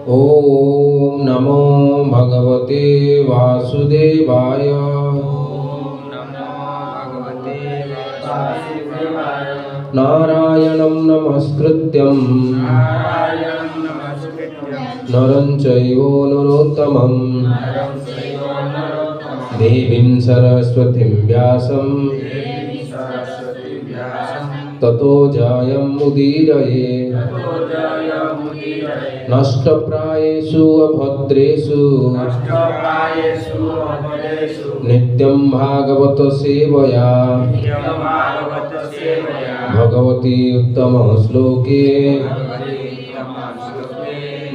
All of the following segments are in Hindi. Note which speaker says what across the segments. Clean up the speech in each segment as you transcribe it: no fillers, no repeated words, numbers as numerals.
Speaker 1: ओम नमो भगवते वासुदेवाय। नारायणं नमस्कृत्यं नरं चैव नरोत्तमं देवीं सरस्वतीं व्यासं ततो जयमुदीरये। नष्टप्रायेषु अभद्रेषु नित्यं भागवत सेवया भगवती उत्तम श्लोके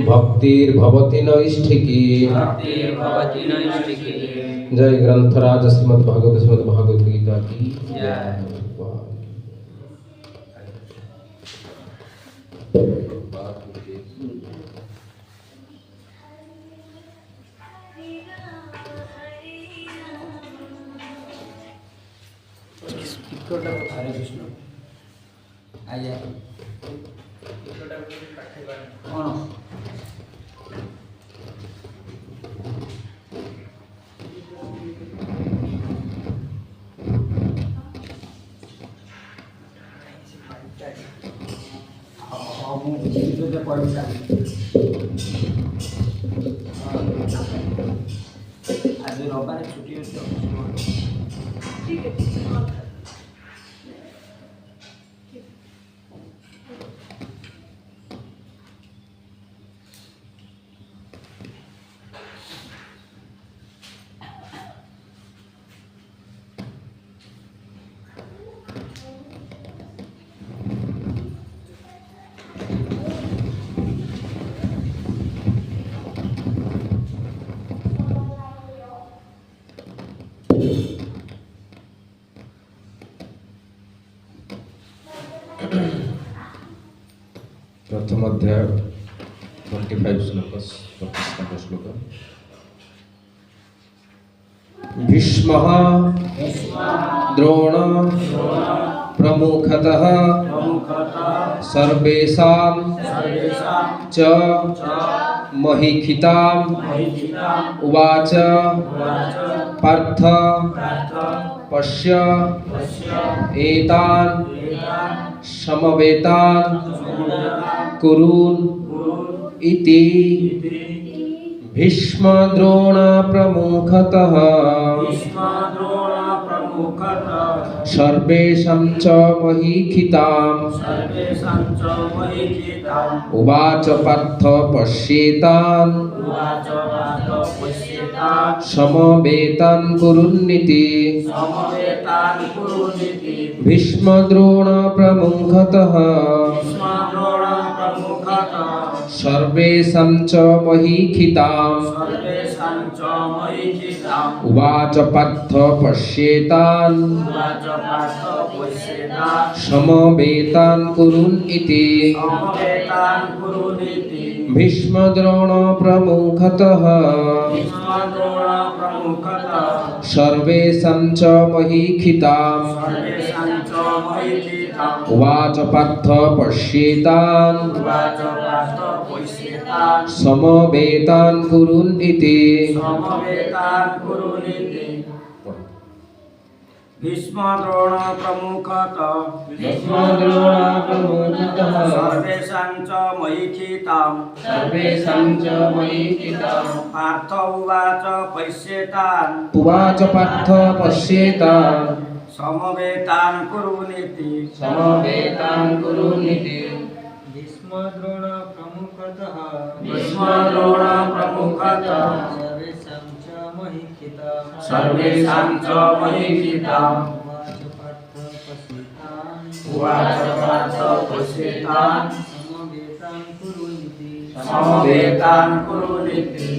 Speaker 1: भक्तिर्भवति नैष्ठिकी। जय ग्रंथराज श्रीमद् भागवत गीता की जय।
Speaker 2: हरे कृष्ण आइए कौन आज रविवार छुट्टी होती
Speaker 1: प्रथम अध्याय 25 श्लोक 25 श्लोक। भीष्मः द्रोण प्रमुखतः सर्वेषां च महीखिताम् उवाच पार्थ पश्य एतान् समवेतान् कुरुन् इति। भीष्म द्रोण प्रमुखतः सर्वेषां च महीखिताम् उवाच पार्थ पश्येतान् समवेतान् कुरुन्निति। भीष्म द्रोण प्रमुखतः सर्वेषां च महीखिताम् उवाच पार्थ पश्येतान् समवेतान् कुरुन् इति। भीष्म द्रोण प्रमुखतः सर्वेषां च महीखिताम् उवाच पार्थ पश्येतान् समवेतान् कुरुन् इति।
Speaker 2: भीष्म द्रोण प्रमुखतः सर्वेषां च महीखिताम् पार्थ उवाच पश्येतान् समवेतान् कुरुनिति। भीष्म द्रोण प्रमुखतः सर्वेषां च महीखिताम् उवाच पार्थ पश्येतान् समवेतान् कुरुनिति।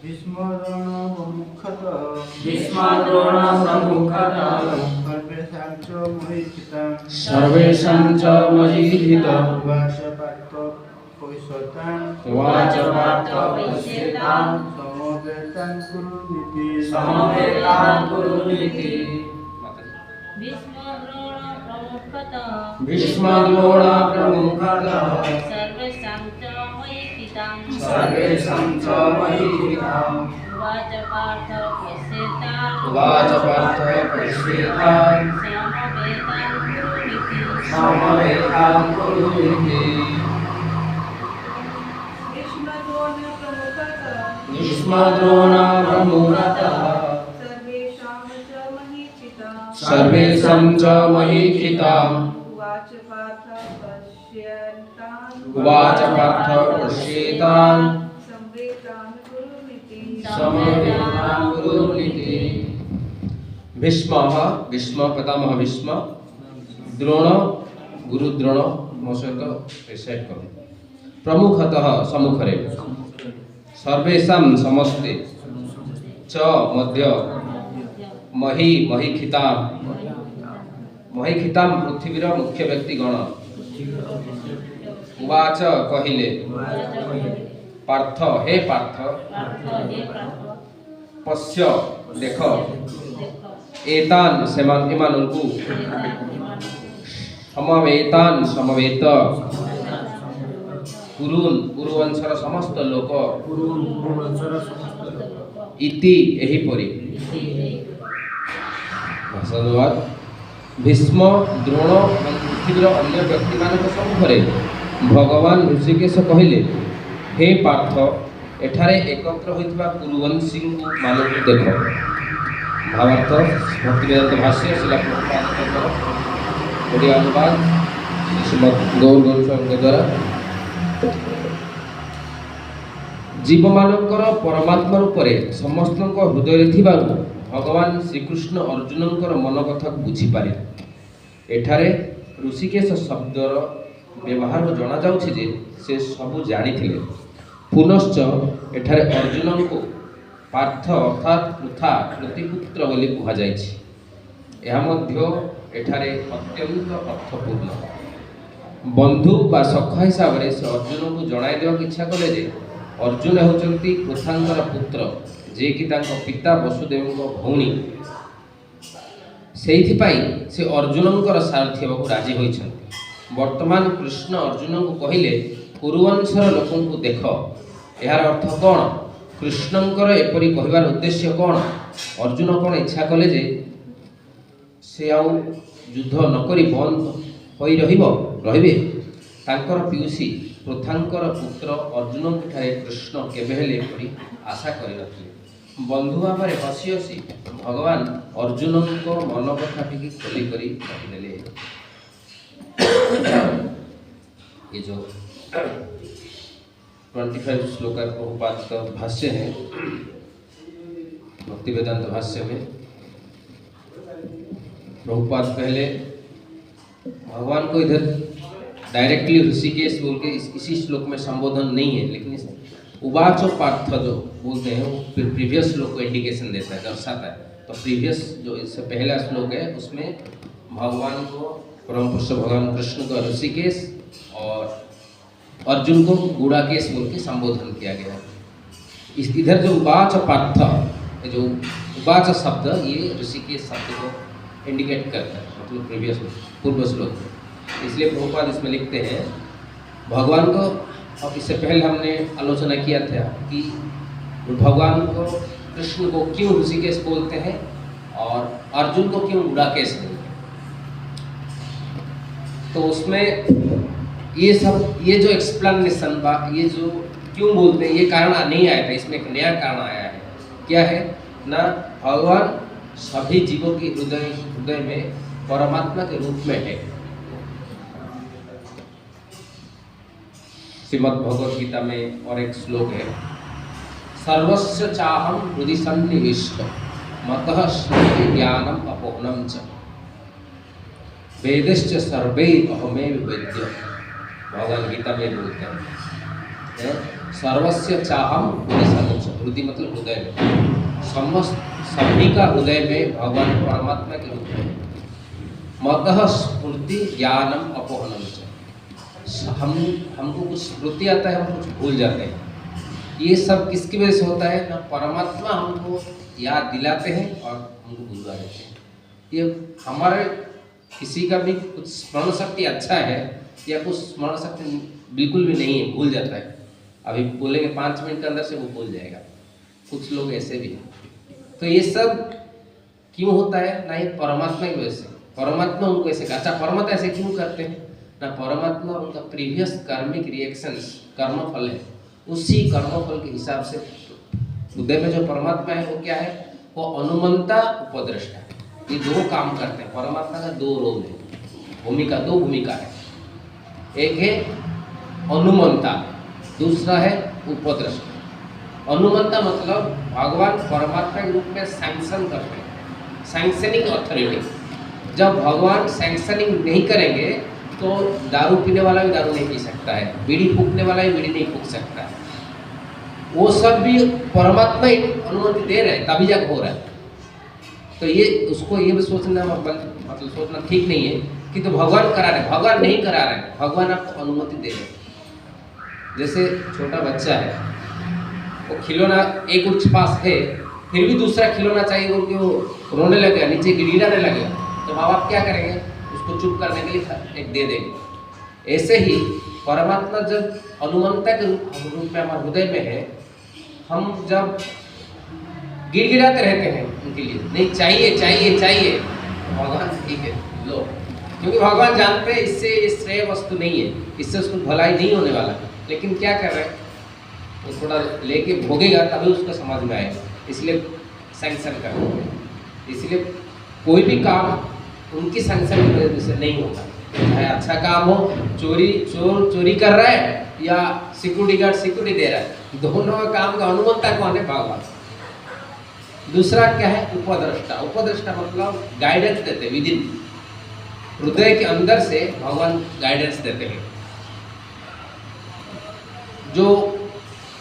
Speaker 2: भीष्म द्रोण प्रमुखतः
Speaker 1: सर्वेषां च महीखिताम्
Speaker 2: उवाच पार्थ पश्येतान् समवेतान् कुरुनिति। भीष्म द्रोण प्रमुखतः
Speaker 3: प्रमुखतः
Speaker 2: भीष्मद्रोण प्रमुखतः
Speaker 3: सर्वेषां च महिषितां
Speaker 2: सर्वेषां च महिषिताम्
Speaker 3: उवाच पार्थ पश्येतान्
Speaker 2: उवाच पार्थ पश्येतान्
Speaker 3: समवेतान् कुरुनिति
Speaker 2: समवेतान् कुरुनिति
Speaker 4: भीष्मद्रोण प्रमुखतः
Speaker 2: भीष्मद्रोण प्रमुखतः
Speaker 4: सर्वेषां च महिषिताम्
Speaker 2: उवाच पार्थ पश्येतान् समवेतान्
Speaker 4: कुरुनिति
Speaker 1: भीष्मः भीष्म पितामह भीष्म द्रोण गुरु द्रोण मो सहित रिसाइट करो प्रमुखतः सम्मुखरे सर्वेषां समस्ते च मध्य मही महिखितां पृथ्वीर मुख्य व्यक्ति गण उवाच कहिले पार्थ हे पार्थ पश्य देख एतान एमानंकु समवेत कुरुवंशर समस्त लोक इति एहिपरि भाषानुवाद भीष्म द्रोण और पृथ्वीर अन्य व्यक्ति मानक सम्मुखरे भगवान ऋषिकेश कहिले हे पार्थ एठारे एकत्र होइतबा कुरुवंशी मानक देख भावार्थ भक्तिवेदांत भाष्य शिला प्रभुपाद ओडिया अनुवाद श्रीमद् गौर गोस्वामी द्वारा जीव मानकर परमात्मा रूपरे समस्त हृदय थिबारु भगवान श्रीकृष्ण अर्जुनंकर मन कथा बुझी पारे एठारे ऋषिकेश शब्दर व्यवहार जना जाउछि जे से सबु जानिथिले पुनश्च एठारे अर्जुन को पार्थ अर्थात पृथा प्रतिपुत्र बोली कहा जाइछि यह मध्य एठारे अत्यंत अर्थपूर्ण बंधु बा सखा हिसाब से अर्जुन को जणाई देवा इच्छा कले जे अर्जुन होचंती पृथांकर पुत्र जे कि तांको पिता वसुदेव भौणी से अर्जुनंकर सारथी हेबाकु राजी होइछन्ति वर्तमान कृष्ण अर्जुन को कहिले कुरुवंशर लोक को देख यार अर्थ कौन कृष्णंकर एपरी कहबार उद्देश्य कौन अर्जुन कौन इच्छा कले जे से आउ युद्ध नकरी बंद होई रहिबे तांकर पियुषी पृथांकर पुत्र अर्जुन ठारे कृष्ण केबे हेले एपरी आशा करि नथिले बंधु भाव हसी हसी भगवान अर्जुन को मन कथा टी खोली करी कहिदेले ये जो 25 श्लोक प्रभुपाद का भाष्य है भक्ति वेदांत भाष्य में प्रभुपाद पहले भगवान को इधर डायरेक्टली ऋषिकेश बोल के इसी श्लोक में संबोधन नहीं है लेकिन उवाचो पार्थ जो बोलते हैं वो प्रीवियस श्लोक को इंडिकेशन देता है दर्शाता है तो प्रीवियस जो इससे पहला श्लोक है उसमें भगवान को परम पुरुष भगवान कृष्ण को ऋषिकेश और अर्जुन को गुड़ाकेश बोल के संबोधन किया गया है इधर जो उवाच पार्थ जो उवाच शब्द ये ऋषिकेश शब्द को इंडिकेट करता है मतलब प्रीवियस पूर्व श्लोक इसलिए प्रभुपाद इसमें लिखते हैं भगवान को और इससे पहले हमने आलोचना किया था कि भगवान को कृष्ण को क्यों ऋषिकेश बोलते हैं और अर्जुन को क्यों गुड़ाकेश बोलते हैं तो उसमें ये जो एक्सप्लेनेशन ये जो क्यों बोलते हैं ये कारण नहीं आया था इसमें एक नया कारण आया है क्या है ना भगवान सभी जीवों के हृदय में परमात्मा के रूप में है श्रीमद् भगवद गीता में और एक श्लोक है सर्वस्य चाहम हृदि सन्निविष्ट मतः श्रुति ज्ञानम अपोहनम च वेदश्च सर्वे अहमेव वेद्य भगवान गीता में बोलते हैं सर्वस्य चाहम हृदि सन्निविष्ट हृदि मतलब हृदय में समस्त सभी का हृदय में भगवान परमात्मा के रूप में मतः स्मृति ज्ञानम अपोहनम च हमको कुछ स्मृति आता है हम कुछ भूल जाते हैं ये सब किसकी वजह से होता है ना परमात्मा हमको याद दिलाते हैं और हमको भूलवा देते हैं ये हमारे किसी का भी कुछ स्मरण शक्ति अच्छा है या कुछ स्मरण शक्ति बिल्कुल भी नहीं है, भूल जाता है। अभी बोलेंगे 5 मिनट के अंदर से वो भूल जाएगा। कुछ लोग ऐसे भी हैं। तो ये सब क्यों होता है? ना ये परमात्मा की वजह से, परमात्मा उनको ऐसे, अच्छा परमात्मा ऐसे क्यों करते हैं ना, परमात्मा उनका प्रीवियस कार्मिक रिएक्शंस, कर्मफल है, उसी कर्मफल के हिसाब से हृदय में जो परमात्मा है वो क्या है, वो अनुमंता उपद्रष्टा, ये दो काम करते हैं। परमात्मा का दो रोल है, भूमिका, दो भूमिका है। एक है अनुमंता, दूसरा है उपद्रष्टा। अनुमंता मतलब भगवान परमात्मा के रूप में सैंक्शन करते हैं, सैंक्शनिंग अथॉरिटी। जब भगवान सैंक्शनिंग नहीं करेंगे तो दारू पीने वाला भी दारू नहीं पी सकता है, बीड़ी फूकने वाला भी बीड़ी नहीं फूक सकता है। वो सब भी परमात्मा ही अनुमति दे रहे हैं, तभी जाकर हो रहा है। तो ये उसको ये भी सोचना मतलब सोचना ठीक नहीं है कि तो भगवान करा रहे, भगवान नहीं करा रहे, भगवान आपको अनुमति दे रहे। जैसे छोटा बच्चा है, वो खिलौना एक उच्च पास है, फिर भी दूसरा खिलौना चाहिए, क्योंकि वो रोने लगेगा, नीचे गिड़गिड़ाने लगेगा, तो माँ बाप क्या करेंगे, उसको चुप करने के लिए एक दे देंगे। ऐसे ही परमात्मा जब अनुमंता के रूप में हमारे हृदय में है, हम जब गिड़गिड़ाते रहते हैं उनके लिए, नहीं चाहिए चाहिए चाहिए, भगवान ठीक है लो, क्योंकि भगवान जानते हैं इससे ये श्रेय वस्तु नहीं है, इससे उसको भलाई नहीं होने वाला। लेकिन क्या कर रहे हैं, वो थोड़ा लेके भोगेगा तभी उसको समझ में आएगा, इसलिए सैंक्शन कर रहे हैं। इसलिए कोई भी काम उनकी सैंक्शन की वजह से नहीं होता, चाहे अच्छा काम हो, चोर चोरी कर रहा है या सिक्योरिटी गार्ड सिक्योरिटी दे रहा है, दोनों काम का अनुमंता कौन है, भगवान। दूसरा क्या है, उपद्रष्टा। उपद्रष्टा मतलब गाइडेंस देते, विद इन हृदय के अंदर से भगवान गाइडेंस देते हैं। जो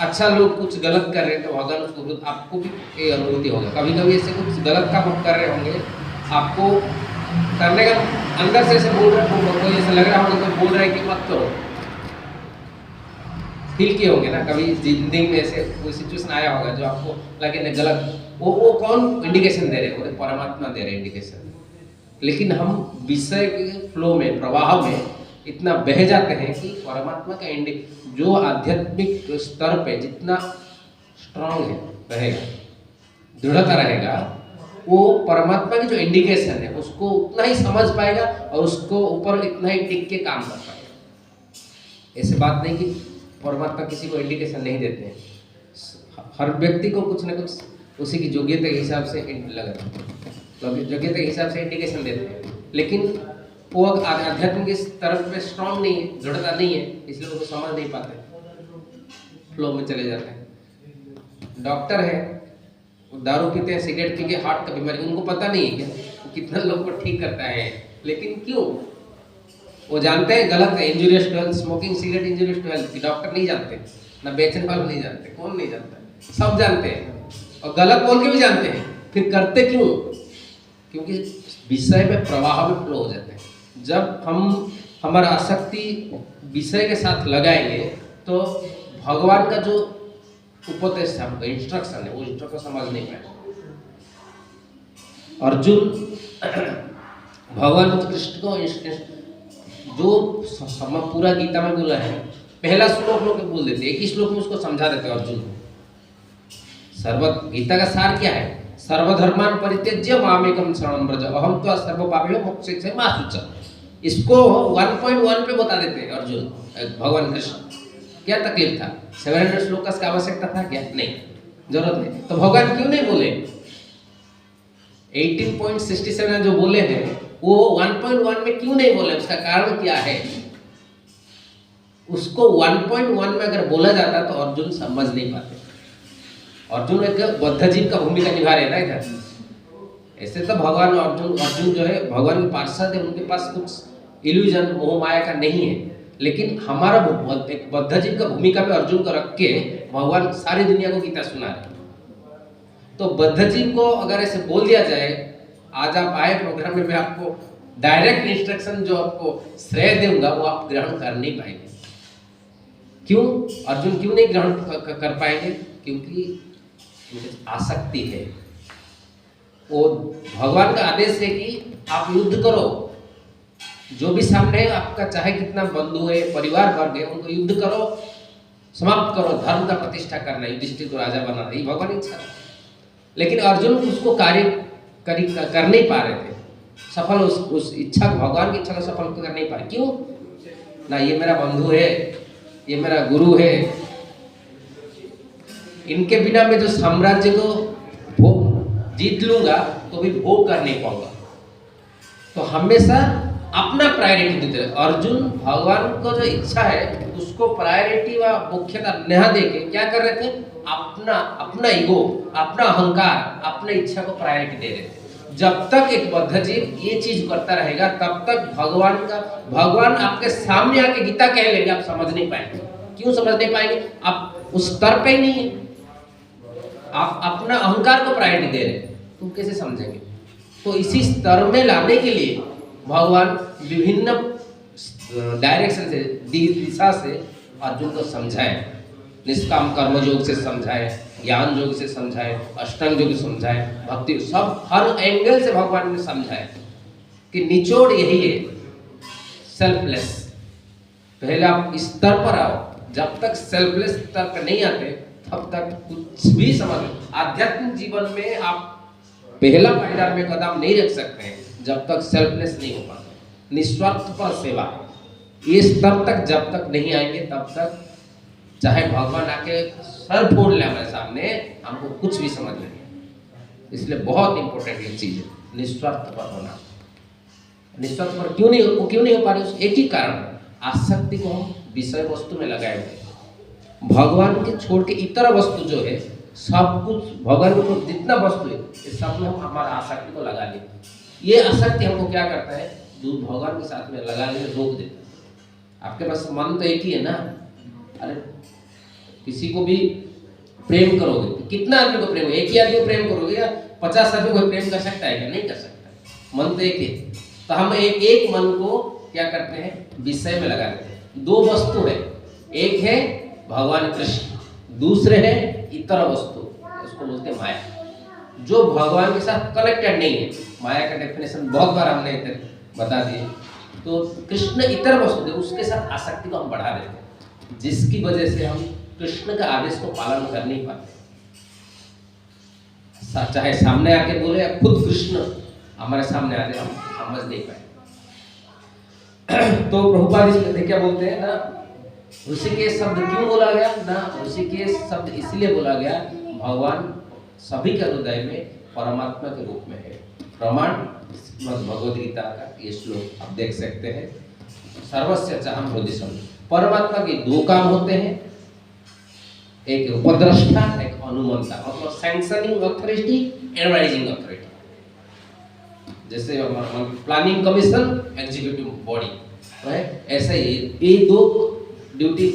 Speaker 1: अच्छा लोग कुछ गलत कर रहे हैं तो भगवान उसको, आपको भी ये अनुभूति होगा, कभी कभी ऐसे कुछ गलत काम कर रहे होंगे, आपको करने का अंदर से ऐसे बोल रहे हो, कोई ऐसा लग रहा होगा कोई बोल रहा है कि मत करो, फील किए होंगे ना कभी जिंदगी में, ऐसे कोई सिचुएशन आया होगा जो आपको लगे ना गलत, वो कौन इंडिकेशन दे रहे हैं, परमात्मा दे रहे हैं इंडिकेशन। लेकिन हम विषय के फ्लो में, प्रवाह में इतना बह जाते हैं कि परमात्मा का जो आध्यात्मिक स्तर पे जितना स्ट्रांग है रहेगा, दृढ़ता रहेगा, वो परमात्मा की जो इंडिकेशन है उसको उतना ही समझ पाएगा और उसको ऊपर इतना ही टिक के काम कर पाएगा। ऐसे बात नहीं कि परमात्मा किसी को इंडिकेशन नहीं देते हैं, हर व्यक्ति को कुछ ना कुछ उसी की योग्यता के हिसाब से योग्यता के हिसाब से इंडिकेशन देते हैं। लेकिन वो आध्यात्मिक इस तरफ में स्ट्रांग नहीं है, दृढ़ता नहीं है, इसलिए उसको समझ नहीं पाते, फ्लो में चले जाते हैं। डॉक्टर है, वो दारू पीते हैं, सिगरेट पी के हार्ट का बीमारी, उनको पता नहीं है क्या कितना लोग को ठीक करता है, लेकिन क्यों, वो जानते हैं गलत है, injurious to health, smoking cigarette injurious to health. Doctor नहीं जानते, ना बेचने वाले नहीं जानते, कौन नहीं जानता, सब जानते हैं और गलत बोल के भी जानते हैं, फिर करते क्यों, क्योंकि विषय में प्रवाह में फ्लो हो जाते हैं। जब हम हमारा आसक्ति विषय के साथ लगाएंगे तो भगवान का जो उपदेश है, हमको इंस्ट्रक्शन है, वो इंस्ट्रक्शन समझ नहीं पाएंगे। अर्जुन भगवान कृष्ण को जो पूरा गीता में बोला है, पहला श्लोक लोग बोल देते, एक ही श्लोक में उसको समझा देते अर्जुन को। गीता का सार क्या है, सर्वधर्मान परित्यज्य मामेकं शरणं व्रज अहं त्वा सर्वपापेभ्यो मोक्षयिष्यामि मा शुचः। इसको 1.1 पे बता देते हैं अर्जुन, भगवान कृष्ण। क्या तकलीफ था, 700 श्लोक का आवश्यकता था क्या, नहीं, जरूरत नहीं। तो भगवान क्यों नहीं बोले, 18.67 जो बोले हैं वो 1.1 में क्यों नहीं बोले, उसका कारण क्या है। उसको 1.1 में अगर बोला जाता तो अर्जुन समझ नहीं पाते। अर्जुन एक बद्ध जीव का भूमिका निभा रहे ना इधर। ऐसे तो भगवान अर्जुन जो है भगवान के पार्षद है, उनके पास कुछ इल्यूजन मोह माया का नहीं है, लेकिन हमारा एक बद्ध जीव का भूमिका पे अर्जुन को रख के भगवान सारी दुनिया को गीता सुना रहे। तो बद्ध जीव को अगर ऐसे बोल दिया जाए, आज आप आए प्रोग्राम में, मैं आपको डायरेक्ट इंस्ट्रक्शन जो आपको श्रेय दूंगा वो आप ग्रहण कर नहीं पाएंगे। क्यों, अर्जुन क्यों नहीं ग्रहण कर पाएंगे, क्योंकि आसक्ति है। वो भगवान का आदेश है कि आप युद्ध करो, जो भी सामने है आपका, चाहे कितना बंधु है, परिवार वर्ग है, उनको युद्ध करो, समाप्त करो, धर्म का प्रतिष्ठा करना, युधिष्ठिर को राजा बनाना, ये भगवान इच्छा है। लेकिन अर्जुन उसको कार्य कर नहीं पा रहे थे, सफल उस इच्छा को, भगवान की इच्छा को सफल कर नहीं पाए। क्यों ना? ये मेरा बंधु है, ये मेरा गुरु है, इनके बिना मैं जो साम्राज्य को भोग जीत लूंगा तो भी भोग कर नहीं पाऊंगा। तो हमेशा अपना प्रायोरिटी देते हैं। अर्जुन भगवान को जो इच्छा है उसको प्रायोरिटी व मुख्यता न देके क्या कर रहे थे? अपना ईगो, अपना अहंकार, अपने इच्छा को प्रायोरिटी दे रहे थे। जब तक एक बद्ध जीव ये चीज करता रहेगा तब तक भगवान आपके सामने आके गीता कह लेंगे, आप समझ नहीं पाएंगे। क्यों समझ नहीं पाएंगे? आप उस स्तर पे ही नहीं है, आप अपना अहंकार को प्रायोरिटी दे रहे हैं, तो कैसे समझेंगे? तो इसी स्तर में लाने के लिए भगवान विभिन्न डायरेक्शन से, दिशा से अर्जुन को समझाए। निष्काम कर्म योग से समझाए, ज्ञान योग से समझाए, अष्टांग योग से समझाए, भक्ति, सब हर एंगल से भगवान ने समझाए कि निचोड़ यही है, सेल्फलेस। पहले आप इस स्तर पर आओ, जब तक सेल्फलेस स्तर पर नहीं आते तब तक कुछ भी समझ। आध्यात्मिक जीवन में आप पहला पायदान में कदम नहीं रख सकते हैं जब तक सेल्फलेस नहीं हो पाता। निस्वार्थ पर सेवा, ये स्तर तक जब तक नहीं आएंगे तब तक चाहे भगवान आके सर फोड़ ले हमारे सामने, हमको कुछ भी समझ नहीं। इसलिए बहुत इंपॉर्टेंट ये चीज है, निस्वार्थ पर होना। निस्वार्थ पर क्यों नहीं हो पा रही? एक ही कारण, आसक्ति को हम विषय वस्तु में लगाए हुए। भगवान के छोड़ के इतर वस्तु जो है, सब कुछ भगवान को जितना वस्तु है इस सब में हम हमारा आसक्ति को लगा लें। ये आसक्ति हमको क्या करता है? दूर भगवान के साथ में लगाने में रोक देता है। आपके पास मन तो एक ही है ना। अरे किसी को भी प्रेम करोगे तो कितना आदमी को प्रेम, एक ही आदमी को प्रेम करोगे या 50 आदमी को प्रेम कर सकता है क्या? नहीं कर सकता। मन तो एक ही। तो हम एक मन को क्या करते हैं? विषय में लगा देते हैं। दो वस्तु है, एक है भगवान कृष्ण, दूसरे है इतर वस्तु, उसको बोलते हैं माया, जो भगवान के साथ कनेक्टेड नहीं है। माया का डेफिनेशन बहुत बार हमने बता दिए। तो कृष्ण इतर वस्तु है, उसके साथ आसक्ति को हम बढ़ा देते हैं, जिसकी वजह से हम कृष्ण का आदेश को पालन कर नहीं पाते। चाहे सामने आके बोले या खुद कृष्ण हमारे सामने आते, हम समझ नहीं पाए। तो प्रभुपाद इसमें क्या बोलते हैं ना, ऋषिकेश शब्द क्यों बोला गया ना? ऋषिकेश शब्द इसलिए बोला गया, भगवान सभी के हृदय में परमात्मा के रूप में है। प्रमाण भगवद गीता का ये श्लोक आप देख सकते हैं। सर्वस्य चाहम हृदय संग। परमात्मा के दो काम होते हैं, एक उपद्रष्टा, एक अनुमंता, मतलब सैंक्शनिंग अथॉरिटी, एडवाइजिंग अथॉरिटी। जैसे प्लानिंग कमीशन, एग्जीक्यूटिव बॉडी, ऐसा ही ये दो ड्यूटी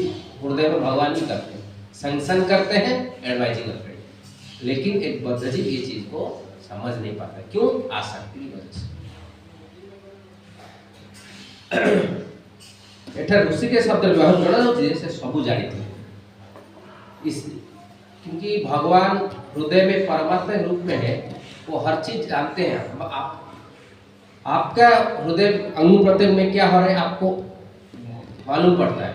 Speaker 1: हृदय में भगवान ही करते हैं, सैंक्शन करते हैं, एडवाइजिंग अथॉरिटी। लेकिन एक बद्ध जीव ये चीज को समझ नहीं पाता। क्यों? आसक्ति की वजह से। एठा ऋषि के शब्द व्यवहार जोड़ा होती है से सबू जानी थी। इस क्योंकि भगवान हृदय में परमात्मा के रूप में है, वो हर चीज जानते हैं। आपका हृदय अंग प्रत्यंग में क्या हो रहा है आपको मालूम पड़ता है।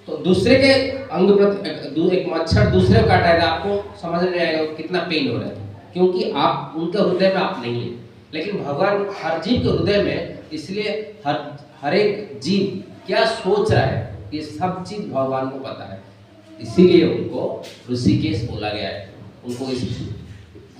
Speaker 1: तो दूसरे के अंग प्रत्यंग, एक मच्छर दूसरे को काटा है, आपको समझ नहीं आएगा कितना पेन हो रहा है, क्योंकि आप उनके हृदय में आप नहीं है। लेकिन भगवान हर जीव के हृदय में, इसलिए हर एक जीव क्या सोच रहा है ये सब चीज भगवान को पता है। इसीलिए उनको ऋषिकेश बोला गया है। उनको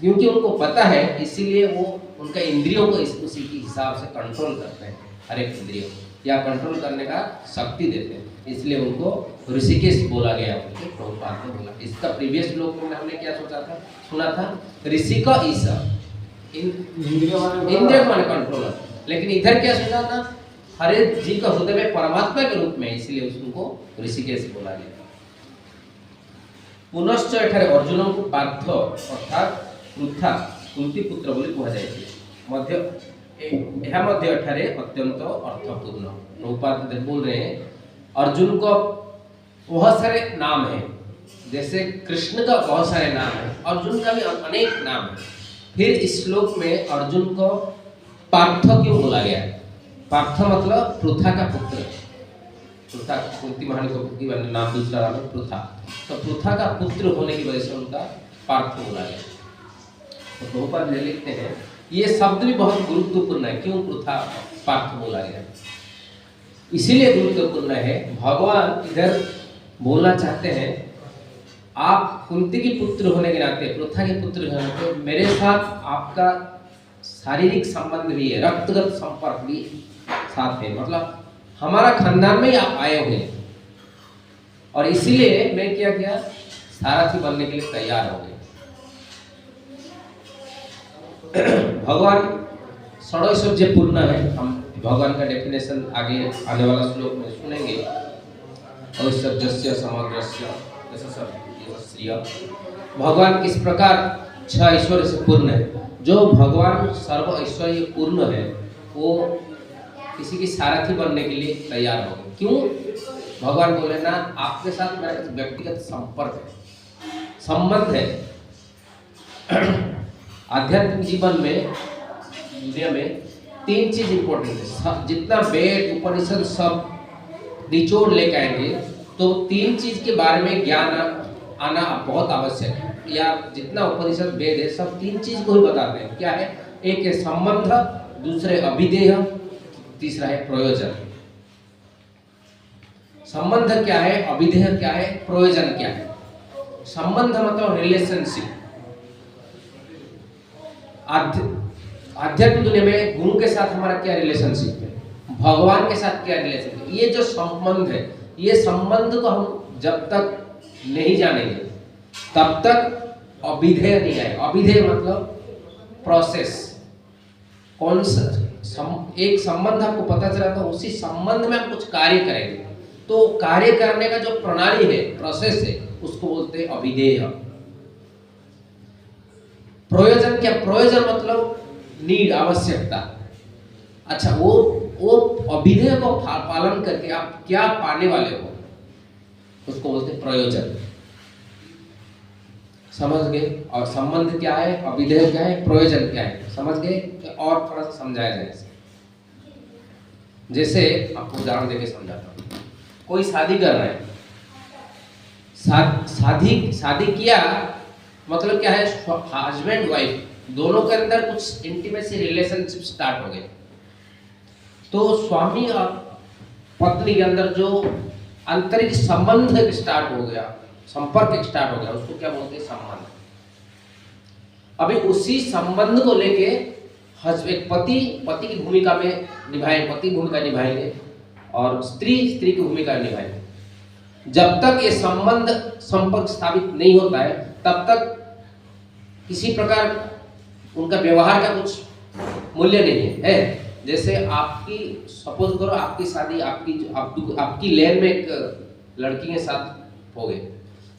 Speaker 1: क्योंकि उनको पता है, इसीलिए वो उनका इंद्रियों को उसी के हिसाब से कंट्रोल करते हैं। हर एक इंद्रियों को या कंट्रोल करने का शक्ति देते हैं, इसलिए उनको ऋषिकेश बोला गया। उनके प्रभुपाद ने बोला। इसका प्रीवियस श्लोक में हमने क्या सुना था? ऋषि का ईसा, इंद्रिय माने कंट्रोलर। लेकिन इधर क्या सुना था? हर एक जीव का हृदय में परमात्मा के रूप में, इसलिए उसको ऋषिकेश बोला गया। पुनश्च एठारे अर्जुन को पार्थ अर्थात पृथा कुंती पुत्र बोली कहा जाए। मध्य यह मध्य एठारे अत्यंत अर्थपूर्ण। प्रभुपाद बोल रहे हैं अर्जुन को बहुत सारे नाम है, जैसे कृष्ण का बहुत सारे नाम है, अर्जुन का भी अनेक नाम है। फिर इस श्लोक में अर्जुन को पार्थ क्यों बोला गया है? पार्थ मतलब पृथा का पुत्र। पृथा कुंती महारानी का नाम दूसरा नाम है पृथा। तो पृथा का पुत्र होने की वजह से उनका पार्थ बोला गया। तो प्रभुपाद ले लिखते हैं ये शब्द भी बहुत गुरुत्वपूर्ण है। क्यों पृथा पार्थ बोला गया? इसीलिए गुरुत्वपूर्ण है, भगवान इधर बोलना चाहते हैं आप कुंती की पुत्र होने के नाते, पृथा के पुत्र होने के नाते मेरे साथ आपका शारीरिक संबंध भी है, रक्तगत संपर्क भी साथ है, मतलब हमारा खानदान में ही आप आए हुए हैं। और इसीलिए मैं क्या किया, सारथी बनने के लिए तैयार हो गए। भगवान षडैश्वर्य पूर्ण है। हम भगवान का डेफिनेशन आगे आने वाला श्लोक में सुनेंगे। ऐश्वर्यस्य समग्रस्य ऐसा सब श्रेय। भगवान किस प्रकार छह ऐश्वर्य से पूर्ण है। जो भगवान सर्व ऐश्वर्य पूर्ण है वो किसी की सारथी बनने के लिए तैयार हो गए। क्यों? भगवान बोले ना आपके साथ मेरा व्यक्तिगत संपर्क है, संबंध है। आध्यात्मिक जीवन में दुनिया में तीन चीज इंपॉर्टेंट है। जितना वेद उपनिषद सब निचोड़ लेके आएंगे तो तीन चीज के बारे में ज्ञान आना बहुत आवश्यक है। या जितना उपनिषद वेद है सब तीन चीज को ही बताते हैं। क्या है? एक है संबंध, दूसरे अभिधेय, तीसरा है प्रयोजन। संबंध क्या है, अभिधेय क्या है, प्रयोजन क्या है? संबंध मतलब रिलेशनशिप। आध्यात्मिक दुनिया में गुरु के साथ हमारा क्या रिलेशनशिप है, भगवान के साथ क्या रिलेशनशिप है, ये जो संबंध है, ये संबंध को हम जब तक नहीं जानेंगे तब तक अभिधेय नहीं आएगा। अभिधेय मतलब प्रोसेस। कौन सा एक संबंध आपको पता चला तो उसी संबंध में हम कुछ कार्य करेंगे, तो कार्य करने का जो प्रणाली है, प्रोसेस है, उसको बोलते हैं अभिधेय। प्रयोजन क्या? प्रयोजन मतलब नीड, आवश्यकता। अच्छा, वो अभिधेय को पालन करके आप क्या पाने वाले हो उसको बोलते हैं प्रयोजन। समझ गए? और संबंध क्या है, अभिधेय क्या है, प्रयोजन क्या है, समझ गए? और थोड़ा सा समझाया जाए। जैसे आपको उदाहरण देके समझाता हूँ। कोई शादी कर रहा है, शादी किया मतलब क्या है, हस्बैंड वाइफ दोनों के अंदर कुछ इंटीमेसी रिलेशनशिप स्टार्ट हो गए। तो स्वामी और पत्नी के अंदर जो आंतरिक संबंध स्टार्ट हो गया, संपर्क स्टार्ट हो गया, उसको क्या बोलते हैं, संबंध। अभी उसी संबंध को लेके एक पति की भूमिका में निभाए, पति भूमिका निभाएंगे और स्त्री की भूमिका निभाएंगे। जब तक ये संपर्क स्थापित नहीं होता है तब तक किसी प्रकार उनका व्यवहार का कुछ मूल्य नहीं है। जैसे आपकी सपोज करो आपकी शादी आपकी लेन में एक लड़की के साथ हो गई।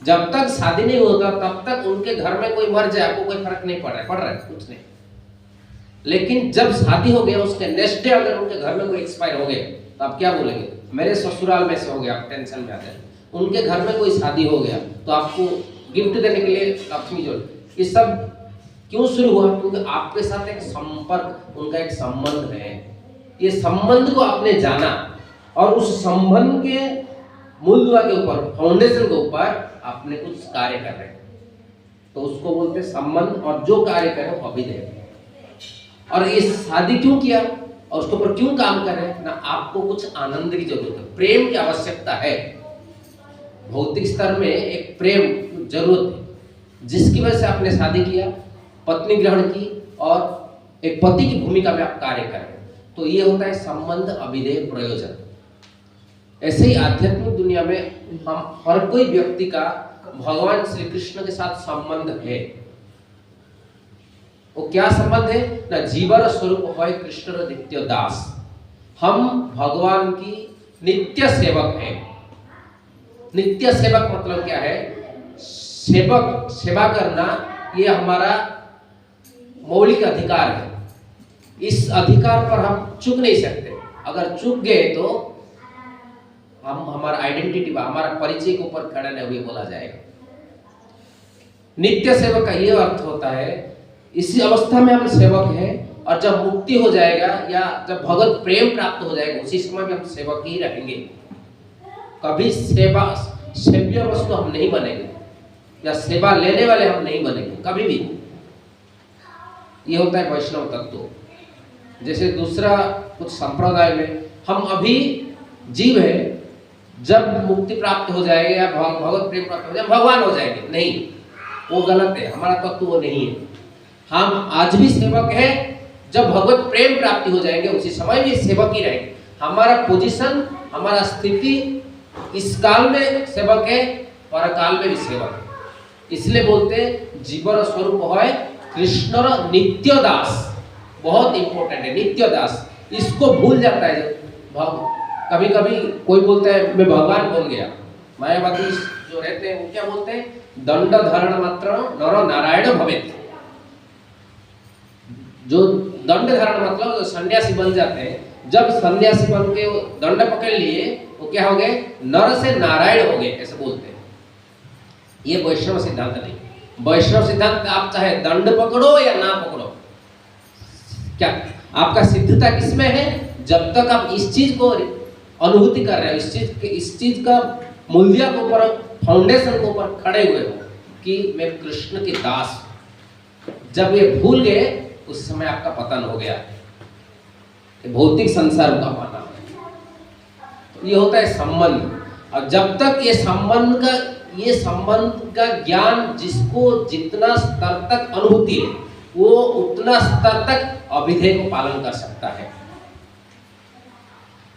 Speaker 1: जब तक शादी नहीं होता तब तक उनके घर में कोई मर जाए आपको कोई फर्क नहीं पड़ रहा है कुछ नहीं। लेकिन जब शादी हो गया उसके नेक्स्ट डे अगर उनके घर में कोई एक्सपायर हो गया तो आप क्या बोलेंगे, मेरे ससुराल में से हो गया, आप टेंशन में आ जाए। उनके घर में कोई शादी हो गया तो आपको गिफ्ट देने के लिए लक्ष्मी जो, ये सब क्यों शुरू हुआ? क्योंकि आपके साथ एक संपर्क, उनका एक संबंध है। ये संबंध को आपने जाना और उस संबंध के मूलद्वार के ऊपर, फाउंडेशन के ऊपर आपने कुछ कार्य कर रहे हैं तो उसको बोलते हैं संबंध। और जो कार्य करे वो अभिधेय। और ये शादी क्यों किया और उसके ऊपर क्यों काम कर रहे हैं ना, आपको कुछ आनंद की जरूरत है, प्रेम की आवश्यकता है। भौतिक स्तर में एक प्रेम जरूरत है जिसकी वजह से आपने शादी किया, पत्नी ग्रहण की और एक पति की भूमिका में आप कार्य कर रहे हैं। तो ये होता है संबंध, अभिधेय, प्रयोजन। ऐसे ही आध्यात्मिक दुनिया में हम हर कोई व्यक्ति का भगवान श्री कृष्ण के साथ संबंध है। वो क्या संबंध है ना, जीवन स्वरूप है कृष्ण नित्य दास। हम भगवान की नित्य सेवक हैं। नित्य सेवक मतलब क्या है, सेवा करना ये हमारा मौलिक अधिकार है। इस अधिकार पर हम चूक नहीं सकते। अगर चूक गए तो हम हमारा आइडेंटिटी, हमारा परिचय के ऊपर खड़ा नहीं हुए बोला जाएगा। नित्य सेवक का ये अर्थ होता है इसी अवस्था में हम सेवक हैं और जब मुक्ति हो जाएगा या जब भगवत प्रेम प्राप्त हो जाएगा उसी समय में हम सेवक ही रहेंगे। कभी सेव्य वस्तु हम नहीं बनेंगे या सेवा लेने वाले हम नहीं बनेंगे कभी भी। ये होता है वैष्णव तत्व। जैसे दूसरा कुछ संप्रदाय में हम अभी जीव है, जब मुक्ति प्राप्त हो जाएगा या भगवत प्रेम प्राप्त हो जाएगा भगवान हो जाएंगे, नहीं, वो गलत है। हमारा तत्व वो नहीं है। हम आज भी सेवक है, जब भगवत प्रेम प्राप्ति हो जाएंगे उसी समय भी सेवक ही रहेंगे। हमारा पोजीशन, हमारा स्थिति इस काल में सेवक है, परकाल में भी सेवक है। इसलिए बोलते हैं जीवन स्वरूप है कृष्ण नित्य दास। बहुत इंपॉर्टेंट है नित्य दास। इसको भूल जाता है कभी कभी कोई बोलता है मैं भगवान बन गया। मायावादी जो रहते हैं वो क्या बोलते हैं, दंड धारण मात्र नर नारायण भवेत्। जो दंड धारण मतलब जो सन्यासी बन जाते हैं, जब सन्यासी बन के वो दंड पकड़ लिए वो क्या हो गए, नर से नारायण हो गए, ऐसे बोलते हैं। ये वैष्णव सिद्धांत नहीं। वैष्णव सिद्धांत आप चाहे दंड पकड़ो या ना पकड़ो, क्या आपका सिद्धता किसमें है, जब तक आप इस चीज को अनुभूति कर रहे हो, इस चीज का मूल्य के ऊपर, फाउंडेशन के ऊपर खड़े हुए हो कि मैं कृष्ण के दास। जब ये भूल गए उस समय आपका पतन हो गया। भौतिक संसार का पाना ये होता है संबंध। और जब तक ये संबंध का ज्ञान जिसको जितना स्तर तक अनुभूति है वो उतना स्तर तक अभिधेय को पालन कर सकता है।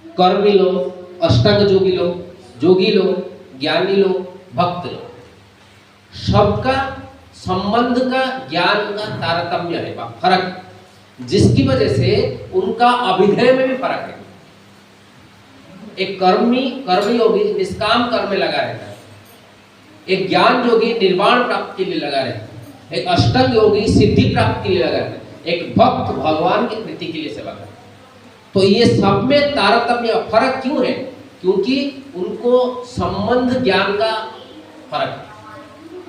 Speaker 1: कर्मी लोग, अष्टांग जोगी लोग, ज्ञानी लोग, भक्त लोग, सबका संबंध का ज्ञान का तारतम्य है, फर्क, जिसकी वजह से उनका अभिधेय में भी फर्क है। एक कर्मी योगी निष्काम कर्म में लगा रहता है, एक ज्ञान योगी निर्वाण प्राप्ति के लिए लगा रहता है, एक अष्टांग योगी सिद्धि प्राप्ति के लिए लगा रहता है, एक भक्त भगवान की प्रीति के लिए सेवा करता है। तो ये सब में तारतम्य फर्क क्यों है, क्योंकि उनको संबंध ज्ञान का फर्क,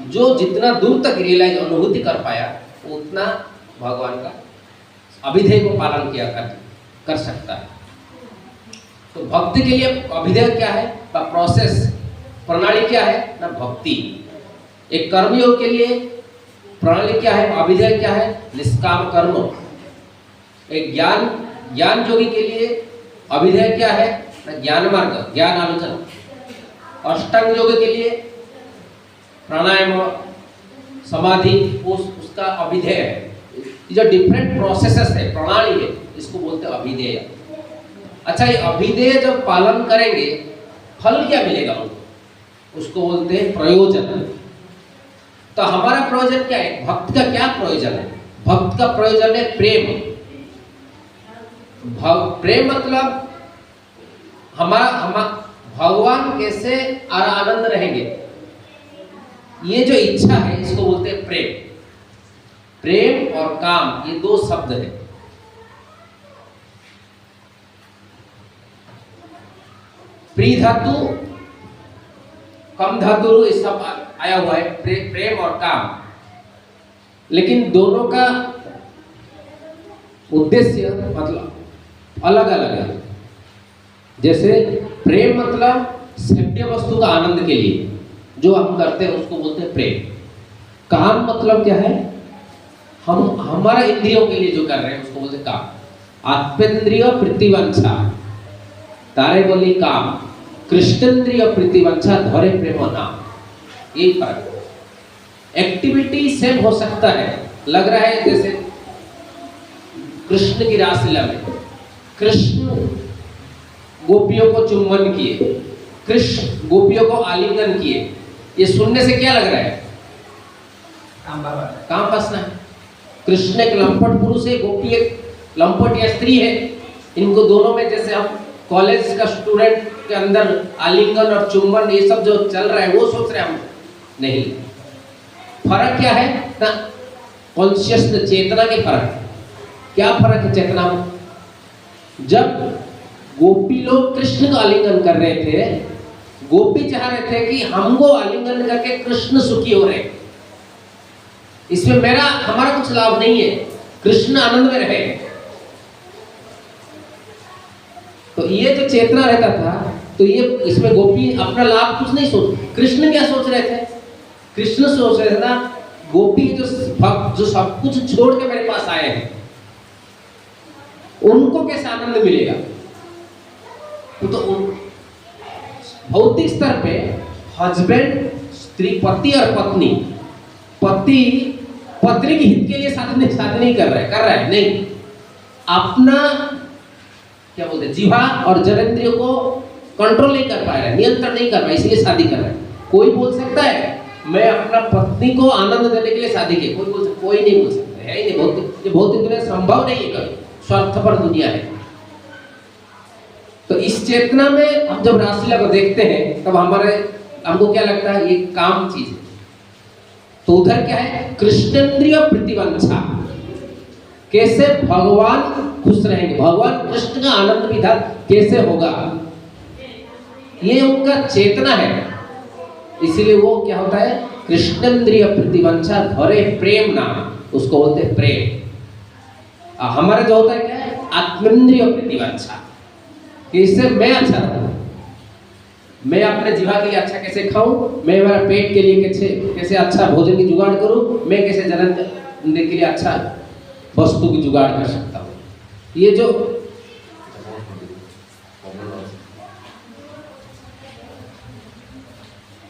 Speaker 1: जो जितना दूर तक रियलाइज अनुभूति कर पाया उतना भगवान का अभिधेय को पालन किया कर सकता है। तो भक्ति के लिए अभिधेय क्या है, प्रोसेस, प्रणाली क्या है ना, भक्ति। एक कर्मयोग के लिए प्रणाली क्या है, अभिधेय क्या है, निष्काम कर्म। एक ज्ञान योगी के लिए अभिधेय क्या है ना, ज्ञान मार्ग, ज्ञान आलोचना। अष्टांग योगी के लिए प्राणायाम, समाधि, उसका अभिधेय है। जो डिफरेंट प्रोसेसेस है, प्रणाली है, इसको बोलते हैं अभिधेय। अच्छा, ये अभिधेय जब पालन करेंगे फल क्या मिलेगा उनको, उसको बोलते हैं प्रयोजन। तो हमारा प्रयोजन क्या है, भक्त का क्या प्रयोजन है, भक्त का प्रयोजन है प्रेम। प्रेम मतलब हमारा भगवान कैसे आनंद रहेंगे, ये जो इच्छा है इसको बोलते हैं प्रेम। प्रेम और काम ये दो शब्द है। प्री धातु, कम धातु, ये सब आया हुआ है, प्रेम और काम। लेकिन दोनों का उद्देश्य मतलब अलग अलग है। जैसे प्रेम मतलब सेव्य वस्तु का आनंद के लिए जो हम करते हैं उसको बोलते हैं प्रेम। काम मतलब क्या है, हम हमारा इंद्रियों के लिए जो कर रहे हैं उसको बोलते हैं काम। आत्मेंद्रिय प्रीतिवंछा तारे बोली काम, कृष्णेंद्रिय प्रीतिवंछा धरे प्रेम नाम। यही फर्क है। एक्टिविटी सेम हो सकता है, लग रहा है जैसे कृष्ण की रासलीला में कृष्ण गोपियों को चुंबन किए, कृष्ण गोपियों को आलिंगन किए। ये सुनने से क्या लग रहा है, काम बसना है। कृष्ण एक लंपट पुरुष है, गोपी एक लंपट या स्त्री है। इनको दोनों में जैसे हम कॉलेज का स्टूडेंट के अंदर आलिंगन और चुंबन ये सब जो चल रहा है वो सोच रहे हैं हम, नहीं। फर्क क्या है ना, कॉन्शियस चेतना के फर्क। क्या फर्क है चेतना में? जब गोपी लोग कृष्ण का आलिंगन कर रहे थे, गोपी चाह रहे थे कि हमको आलिंगन करके कृष्ण सुखी हो रहे, इसमें हमारा कुछ लाभ नहीं है, कृष्ण आनंद में रहे। तो ये जो चेतना रहता था, तो ये इसमें गोपी अपना लाभ कुछ नहीं सोच, कृष्ण क्या सोच रहे थे? कृष्ण सोच रहे थे ना, गोपी जो भक्त जो सब कुछ छोड़ के मेरे पास आए हैं, उनको कैसे आनंद मिलेगा? तो भौतिक स्तर पे हस्बैंड, स्त्री, पति और पत्नी, पति पत्नी के हित के लिए शादी नहीं कर रहा है नहीं, अपना क्या बोलते हैं, जीवा और जननेंद्रियों को कंट्रोल नहीं कर पा रहा है, नियंत्रण नहीं कर पा रहा, इसलिए शादी कर रहा है। कोई बोल सकता है मैं अपना पत्नी को आनंद देने के लिए शादी की? कोई नहीं बोल सकता है, ये भौतिक दुनिया संभव नहीं है, कभी स्वार्थपर दुनिया है। तो इस चेतना में हम जब रासलीला को देखते हैं तब हमको क्या लगता है, ये काम चीज है। तो उधर क्या है, कृष्णेंद्रिय प्रतिवंशा, कैसे भगवान खुश रहेंगे, भगवान कृष्ण का आनंद विधान कैसे होगा, ये उनका चेतना है। इसीलिए वो क्या होता है, कृष्णेंद्रिय प्रतिवंशा धरे प्रेम नाम, उसको बोलते हैं प्रेम। हमारे जो होता है क्या है, आत्मेंद्रिय प्रतिवंशा, इससे मैं अच्छा रहूं, मैं अपने जीवा के लिए अच्छा कैसे खाऊं, मैं मेरा पेट के लिए कैसे अच्छा भोजन की जुगाड़ करूं, मैं कैसे जनन के लिए अच्छा वस्तु की जुगाड़ कर सकता हूं।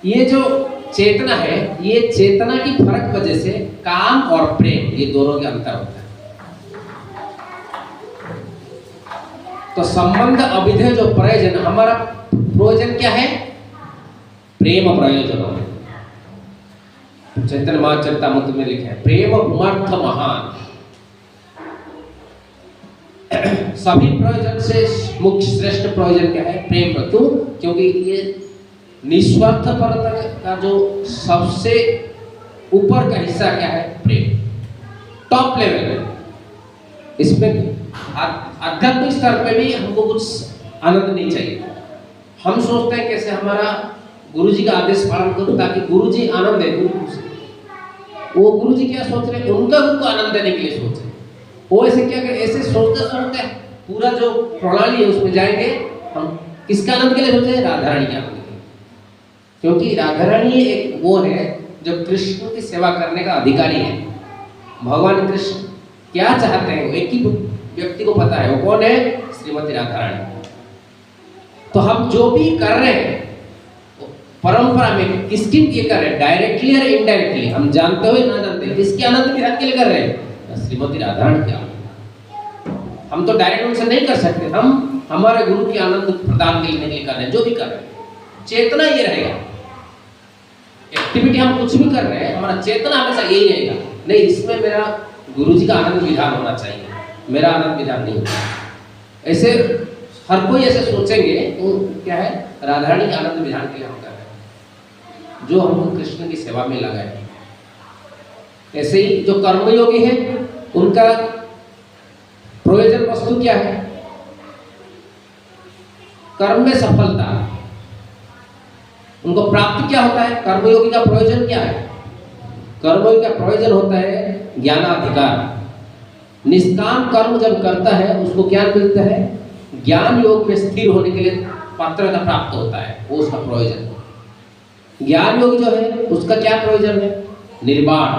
Speaker 1: ये जो चेतना है, ये चेतना की फर्क वजह से काम और प्रेम, ये दोनों के अंतर होता है। तो संबंध अभिधेय जो प्रयोजन, हमारा प्रयोजन क्या है, प्रेम प्रयोजन। चैतन्य महाचरितमृत में लिखा है प्रेम उमर्थ महान। सभी प्रयोजन से मुख्य श्रेष्ठ प्रयोजन क्या है, प्रेम। क्यों? क्योंकि ये निस्वार्थ परता का जो सबसे ऊपर का हिस्सा क्या है, प्रेम, टॉप लेवल में। इसमें आध्यात्मिक स्तर पे भी हमको कुछ आनंद नहीं चाहिए। हम सोचते हैं कैसे हमारा गुरुजी का आदेश पालन करूं ताकि गुरुजी आनंद दे। वो गुरुजी क्या सोच रहे हैं, उनका उनको आनंद देने के लिए सोच रहे हैं। वो ऐसे क्या करें, ऐसे सोचते सोचते पूरा जो प्रणाली है उसमें जाएंगे। हम किसका आनंद के लिए सोचते हैं, राधा रानी के आनंद के लिए। क्योंकि राधा रानी एक वो है जो कृष्ण की सेवा करने का अधिकारी है। भगवान कृष्ण क्या चाहते हैं, एक ही व्यक्ति को पता है, वो कौन है, श्रीमती राधा रानी। तो हम जो भी कर रहे हैं परंपरा में किसकी ये कर रहे हैं, डायरेक्टली और इनडायरेक्टली, हम जानते हुए ना जानते हुए किसके आनंद विधान के लिए कर रहे हैं, श्रीमती राधा रानी के आनंद। हम तो डायरेक्ट उनसे नहीं कर सकते, हम हमारे गुरु के आनंद प्रदान के लिए कर रहे हैं। जो भी कर रहे हैं चेतना ये रहेगा, एक्टिविटी हम कुछ भी कर रहे हैं हमारा चेतना हमेशा यही रहेगा, नहीं इसमें मेरा गुरुजी का आनंद विधान होना चाहिए, मेरा आनंद विधान नहीं होगा। ऐसे हर कोई ऐसे सोचेंगे तो क्या है, राधा रानी के आनंद विधान के लिए हम कर रहे हैं, जो हमको कृष्ण की सेवा में लगा है। ऐसे ही जो कर्मयोगी है उनका प्रयोजन वस्तु क्या है, कर्म में सफलता। उनको प्राप्ति क्या होता है, कर्मयोगी का प्रयोजन क्या है, कर्मयोगी का प्रयोजन होता है ज्ञानाधिकार। निष्काम कर्म जब करता है उसको ज्ञान मिलता है, ज्ञान योग में स्थिर होने के लिए पात्रता प्राप्त होता है, वो उसका प्रयोजन। ज्ञान योग जो है उसका क्या प्रयोजन है, निर्वाण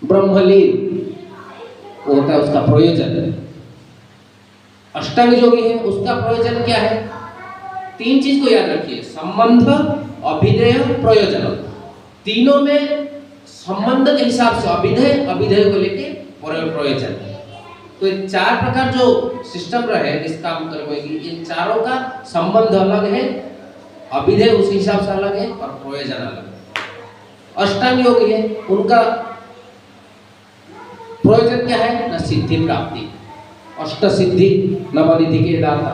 Speaker 1: ब्रह्मलीन, वो होता है उसका प्रयोजन। अष्टांग योगी है उसका प्रयोजन क्या है, तीन चीज को याद रखिए, संबंध, अभिधेय, प्रयोजन। तीनों में संबंध के हिसाब से अभिधेय को लेके प्रयोजन। तो ये चार प्रकार जो सिस्टम रहे निष्काम कर्म की, इन चारों का संबंध अलग है, अभिधेय उस हिसाब से अलग है और प्रयोजन अलग है। अष्टांग योगी है उनका प्रयोजन क्या है, न सिद्धि प्राप्ति, अष्ट सिद्धि नवनिधि के दाता।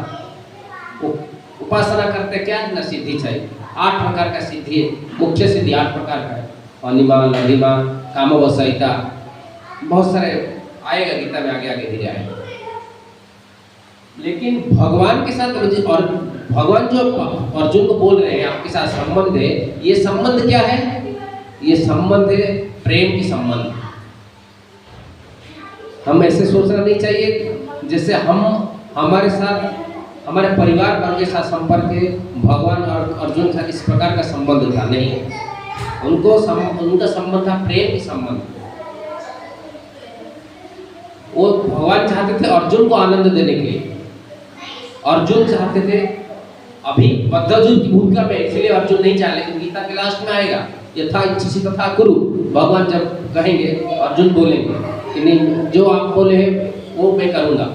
Speaker 1: उपासना करते क्या, न सिद्धि चाहिए। 8 प्रकार का सिद्धि है, मुख्य सिद्धि 8 प्रकार का है, अनिमा, लघिमा, कामवसहिता, बहुत सारे आएगा गीता में, आगे आगे धीरे आएगा। लेकिन भगवान के साथ और भगवान जो अर्जुन को बोल रहे हैं आपके साथ संबंध है, ये संबंध क्या है, ये संबंध है प्रेम की संबंध। हम ऐसे सोचना नहीं चाहिए जैसे हम हमारे साथ हमारे परिवार वर्ग के साथ संपर्क है, भगवान और अर्जुन के साथ इस प्रकार का संबंध था नहीं। उनका संबंध था प्रेम की संबंध। वो भगवान चाहते थे अर्जुन को आनंद देने के लिए। अर्जुन चाहते थे अभी बद्धजून की भूमिका में, इसलिए अर्जुन नहीं चाहे, लेकिन गीता के लास्ट में आएगा यथा इच्छसि तथा कुरु। भगवान जब कहेंगे, अर्जुन बोलेंगे कि नहीं, जो आप बोले हैं वो मैं करूँगा,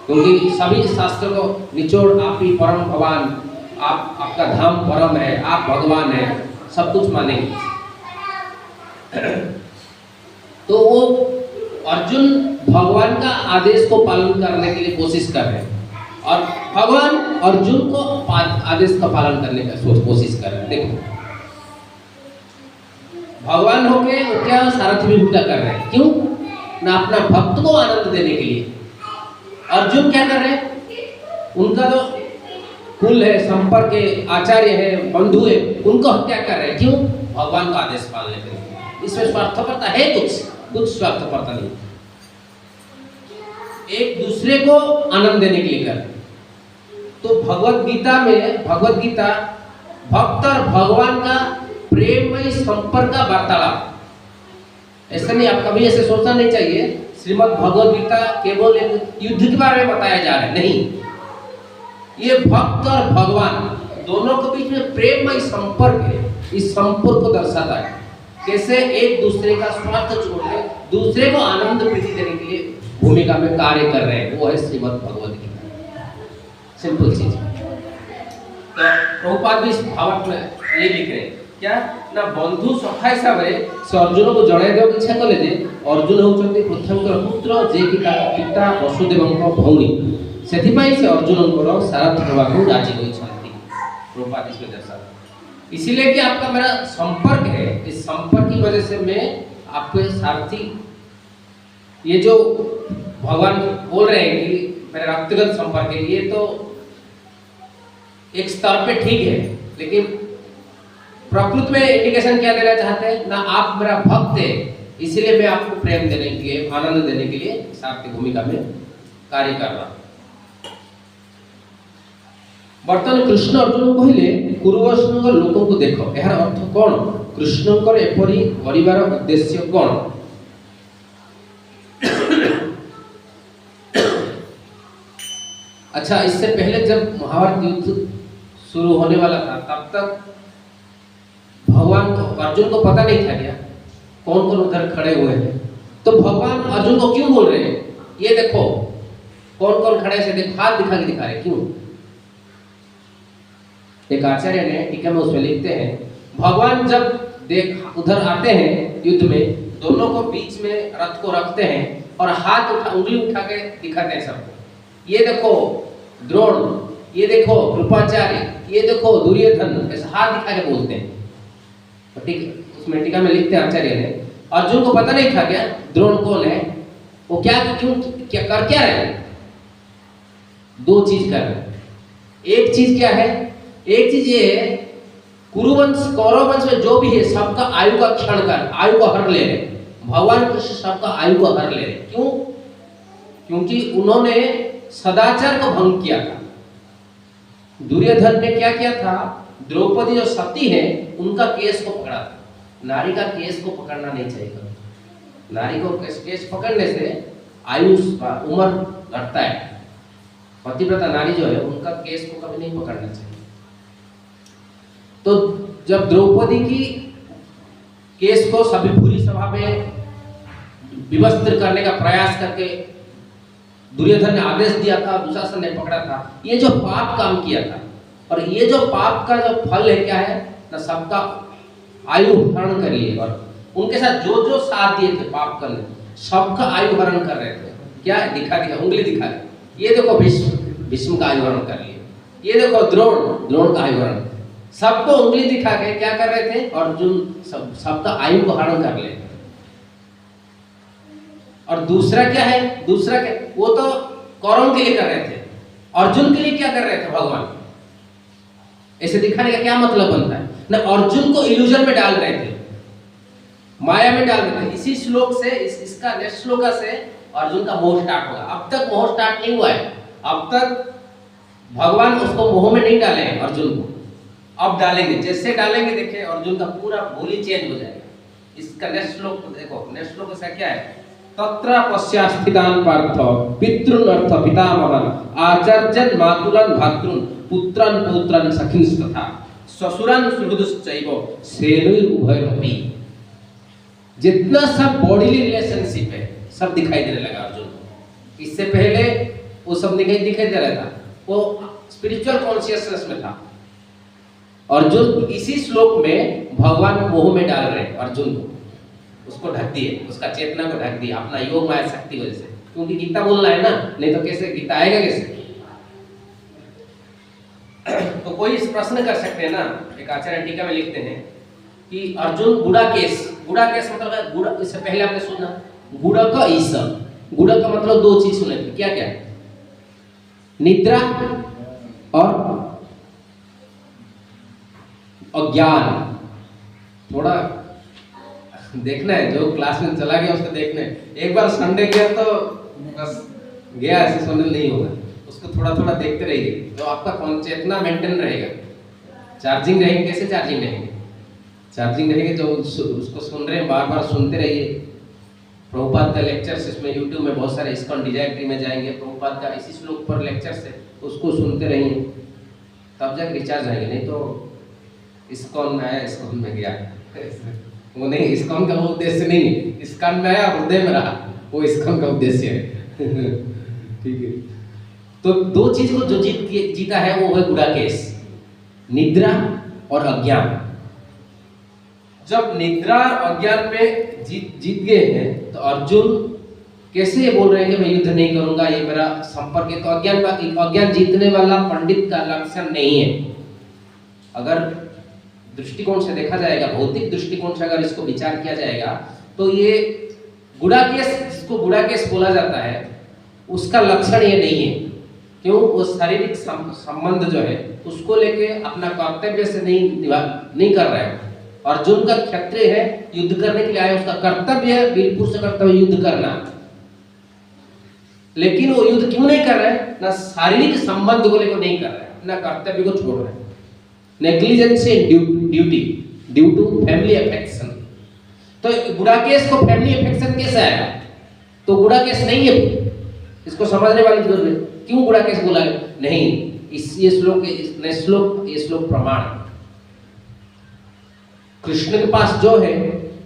Speaker 1: क्योंकि सभी शास्त्र को निचोड़ आप ही परम भगवान, आपका धाम परम है, आप भगवान है, सब कुछ मानेंगे। तो वो अर्जुन भगवान का आदेश को पालन करने के लिए कोशिश कर रहे हैं और भगवान अर्जुन को आदेश का पालन करने का कोशिश कर रहे हैं। देखो भगवान होके वो क्या सारथी भी भूमिका कर रहे हैं, क्यों ना अपना भक्त को आनंद देने के लिए। अर्जुन क्या कर रहे हैं, उनका तो कुल है, संपर्क है, आचार्य है, बंधु है, उनको हत्या कर रहे हैं, क्यों? भगवान का आदेश पालने के लिए। इसमें स्वार्थपरता है, कुछ स्वार्थपरता नहीं, एक दूसरे को आनंद देने के लिए कर। तो भगवत गीता भक्त और भगवान का प्रेममय संपर्क का वार्तालाप। ऐसा नहीं, आप कभी ऐसे सोचना नहीं चाहिए श्रीमद् भगवद गीता केवल एक युद्ध के बारे में बताया जा रहा है, नहीं। ये भक्त और भगवान दोनों के बीच में प्रेममय संपर्क है। इस संपर्क को दर्शाता है कैसे एक दूसरे का स्वार्थ छोड़ के दूसरे को आनंद प्रीति देने के लिए भूमिका में कार्य कर रहे हैं। वो है श्रीमद् भगवद गीता, सिंपल चीज। तो प्रभुपाद भी इस भावार्थ में ये लिख रहे हैं क्या ना, बंधु सखा हिसाब से अर्जुन को जणाई देव इच्छा कले जे अर्जुन होचंती पृथ्वीकर पुत्र, जे कि तार पिता वसुदेवଙ୍କ भौणी, सेथिपाई से अर्जुनଙ୍କର सारथी हेबाकु राजी होइछंती। प्रभुपाद इसमें दर्शाते, इसीलिए कि आपका मेरा संपर्क है, इस संपर्क की वजह से मैं आपके सारथी, ये जो भगवान बोल रहे हैं कि मेरा व्यक्तिगत संपर्क है, ये तो एक स्तर पे ठीक है, लेकिन प्रकृति में इंडिकेशन क्या देना चाहते हैं ना, आप मेरा भक्त है, इसलिए मैं आपको प्रेम देने के लिए, आनंद देने के लिए सारथी भूमिका में कार्य कर रहा हूं। बर्तमान कृष्ण अर्जुन कहले कुरुवंशर लोक को देख, यार अर्थ कौन, कृष्णकर एपरी परिवार उद्देश्य कौन? अच्छा, इससे पहले जब महाभारत युद्ध शुरू होने वाला था, तब तक भगवान को, अर्जुन को पता नहीं था क्या कौन कौन उधर खड़े हुए हैं। तो भगवान अर्जुन को क्यों बोल रहे हैं, ये देखो कौन कौन खड़े से, देखो हाथ दिखा के दिखा रहे, क्यों? एक आचार्य ने टीका में उसमें लिखते हैं, भगवान जब देख उधर आते हैं युद्ध में, दोनों को बीच में रथ को रखते हैं और हाथ उंगली उठा के दिखाते हैं सबको, ये देखो द्रोण, ये देखो कृपाचार्य, ये देखो दुर्योधन, ऐसा हाथ दिखा के बोलते हैं। उसमें टीका में लिखते हैं आचार्य ने, अर्जुन को पता नहीं था क्या द्रोण कौन है, वो क्या क्यों क्या कर क्या रहे हैं, दो चीज कर रहे हैं। एक चीज क्या है, एक चीज ये है कुरुवंश कौरव वंश में जो भी है सबका आयु का क्षण कर, आयु को हर ले रहे, भगवान कृष्ण सबका आयु को हर ले रहे, क्यों? क्योंकि उन्होंने सदाचार को भंग किया था। दुर्योधन ने क्या किया था, द्रौपदी जो सती है उनका केस को पकड़ा था। नारी का केस को पकड़ना नहीं चाहिए, नारी को केस पकड़ने से आयु उम्र घटता है। पतिव्रता नारी जो है उनका केस को कभी नहीं पकड़ना चाहिए। तो जब द्रौपदी की केस को सभी पूरी सभा में विवस्त्र करने का प्रयास करके दुर्योधन ने आदेश दिया था, दुशासन ने पकड़ा था, ये जो पाप काम किया था, और ये जो पाप का जो फल है क्या है ना, सबका आयु हरण कर लिए, और उनके साथ जो जो साथ दिए थे पाप करने, सबका आयु हरण कर रहे थे। क्या दिखा उंगली दिखा रहे, ये देखो भीष्म का आयु हरण कर लिए, ये देखो द्रोण का आयु हरण, सबको उंगली दिखा के क्या कर रहे थे, अर्जुन सबका आयु को हरण कर ले। और दूसरा क्या है, दूसरा क्या, वो तो कौरव के लिए कर रहे थे, अर्जुन के लिए क्या कर रहे थे भगवान, ऐसे दिखाने का क्या मतलब बनता है ना, अर्जुन को इल्यूजन में डाल रहे थे, माया में डाल रहे थे। इसी श्लोक से इसका नेक्स्ट श्लोक से अर्जुन का मोह स्टार्ट होगा। अब तक मोह स्टार्ट नहीं हुआ है, अब तक भगवान उसको मोह में नहीं डाले हैं अर्जुन को, अब डालेंगे। जैसे डालेंगे देखिए अर्जुन का पूरा बोली चेंज हो जाएगा। इसका नेक्स्ट श्लोक देखो, नेक्स्ट श्लोक इसका क्या है? तत्र पश्यास्थितान पार्थ पितृन अर्थ पितामहन आचार्यन मातुलन भातृन पुत्रन पौत्रन सखिंस्तथा ससुरन सुहृदश्चैव सेनुर उभयरपि। जितना सब बॉडीली रिलेशनशिप है सब दिखाई देने लगा अर्जुन को। इससे पहले वो सब दिखाई दे रहा था, वो स्पिरिचुअल कॉन्शियसनेस में था। अर्जुन इसी श्लोक में भगवान मोह में डाल रहे हैं अर्जुन को, उसको ढक दिए, उसका चेतना को ढक दिया अपना योग माया शक्ति वजह से, क्योंकि गीता बोलना है ना, नहीं तो कैसे गीता आएगा कैसे? तो कोई इस प्रश्न कर सकते हैं ना, एक आचार्य टीका में लिखते हैं कि अर्जुन गुड़ा केस मतलब है गुड़ा। इससे पहले आपने सुना गुड़ा का ईसा, गुड़ा का मतलब दो चीज सुने थे, क्या क्या? निद्रा और अज्ञान। थोड़ा देखना है, जो क्लास में चला गया उसको देखना है। एक बार संडे गया तो बस गया, ऐसे संडे नहीं होगा, उसको थोड़ा थोड़ा देखते रहिए, तो आपका चेतना मेंटेन रहेगा। चार्जिंग रहेंगे, कैसे चार्जिंग रहेंगे? चार्जिंग रहेंगे जो उसको सुन रहे हैं बार बार सुनते रहिए। प्रभुपाद का लेक्चर्स इसमें यूट्यूब में बहुत सारे, इस्कॉन डिजाइट्री में जाएंगे, प्रभुपाद का इसी श्लोक पर लेक्चर्स है, उसको सुनते रहिए, तब जाकर रिचार्ज आएंगे। नहीं तो इस्कॉन में आया इस्कॉन में गया, वो नहीं, इस्कॉन का वो उद्देश्य नहीं है। इस्कॉन में आया हृदय में रहा, वो इस्कॉन का उद्देश्य है। ठीक है, तो दो चीज को जो जीता है वो है गुड़ाकेश, निद्रा और अज्ञान। जब निद्रा और अज्ञान में जीत गए हैं तो अर्जुन कैसे बोल रहे हैं कि मैं युद्ध नहीं करूंगा, ये मेरा संपर्क है? तो अज्ञान जीतने वाला पंडित का लक्षण नहीं है। अगर दृष्टिकोण से देखा जाएगा, भौतिक दृष्टिकोण से अगर इसको विचार किया जाएगा, तो ये गुड़ाकेश, जिसको गुड़ाकेश बोला जाता है, उसका लक्षण ये नहीं है। क्यों? वो शारीरिक संबंध जो है उसको लेके अपना कर्तव्य से नहीं कर रहा है। अर्जुन का क्षत्रिय है, युद्ध करने के लिए आया, उसका कर्तव्य है बिल्कुल से कर्तव्य युद्ध करना, लेकिन वो युद्ध क्यों नहीं कर रहा है? ना शारीरिक संबंध को लेकर नहीं कर रहा है, ना कर्तव्य को छोड़ रहा है। Negligence duty due to family affection. तो गुड़ाकेश को फैमिली अफेक्शन कैसे आया? तो गुड़ाकेश नहीं है, इसको समझने वाली जरूरत है। क्यों गुड़ाकेश बोला नहीं? ये श्लोक प्रमाण। कृष्ण के पास जो है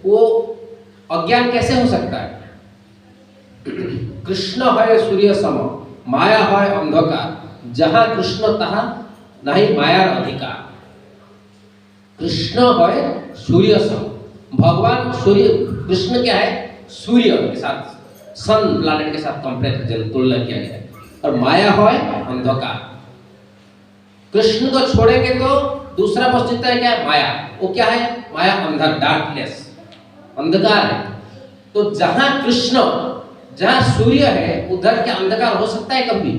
Speaker 1: वो अज्ञान कैसे हो सकता है? कृष्ण है सूर्य सम, माया है अंधकार, जहां कृष्ण तहां नहीं माया अधिकार। कृष्ण है सूर्य सम, भगवान सूर्य, कृष्ण क्या है? सूर्य के साथ, सन प्लैनेट के साथ कंपेयर तुलना किया गया है। और माया है अंधकार। कृष्ण को छोड़ेंगे तो दूसरा वस्तु है क्या है? माया। वो क्या है? माया अंधकार, डार्कनेस, अंधकार है। तो जहां कृष्ण, जहां सूर्य है, उधर क्या अंधकार हो सकता है कभी?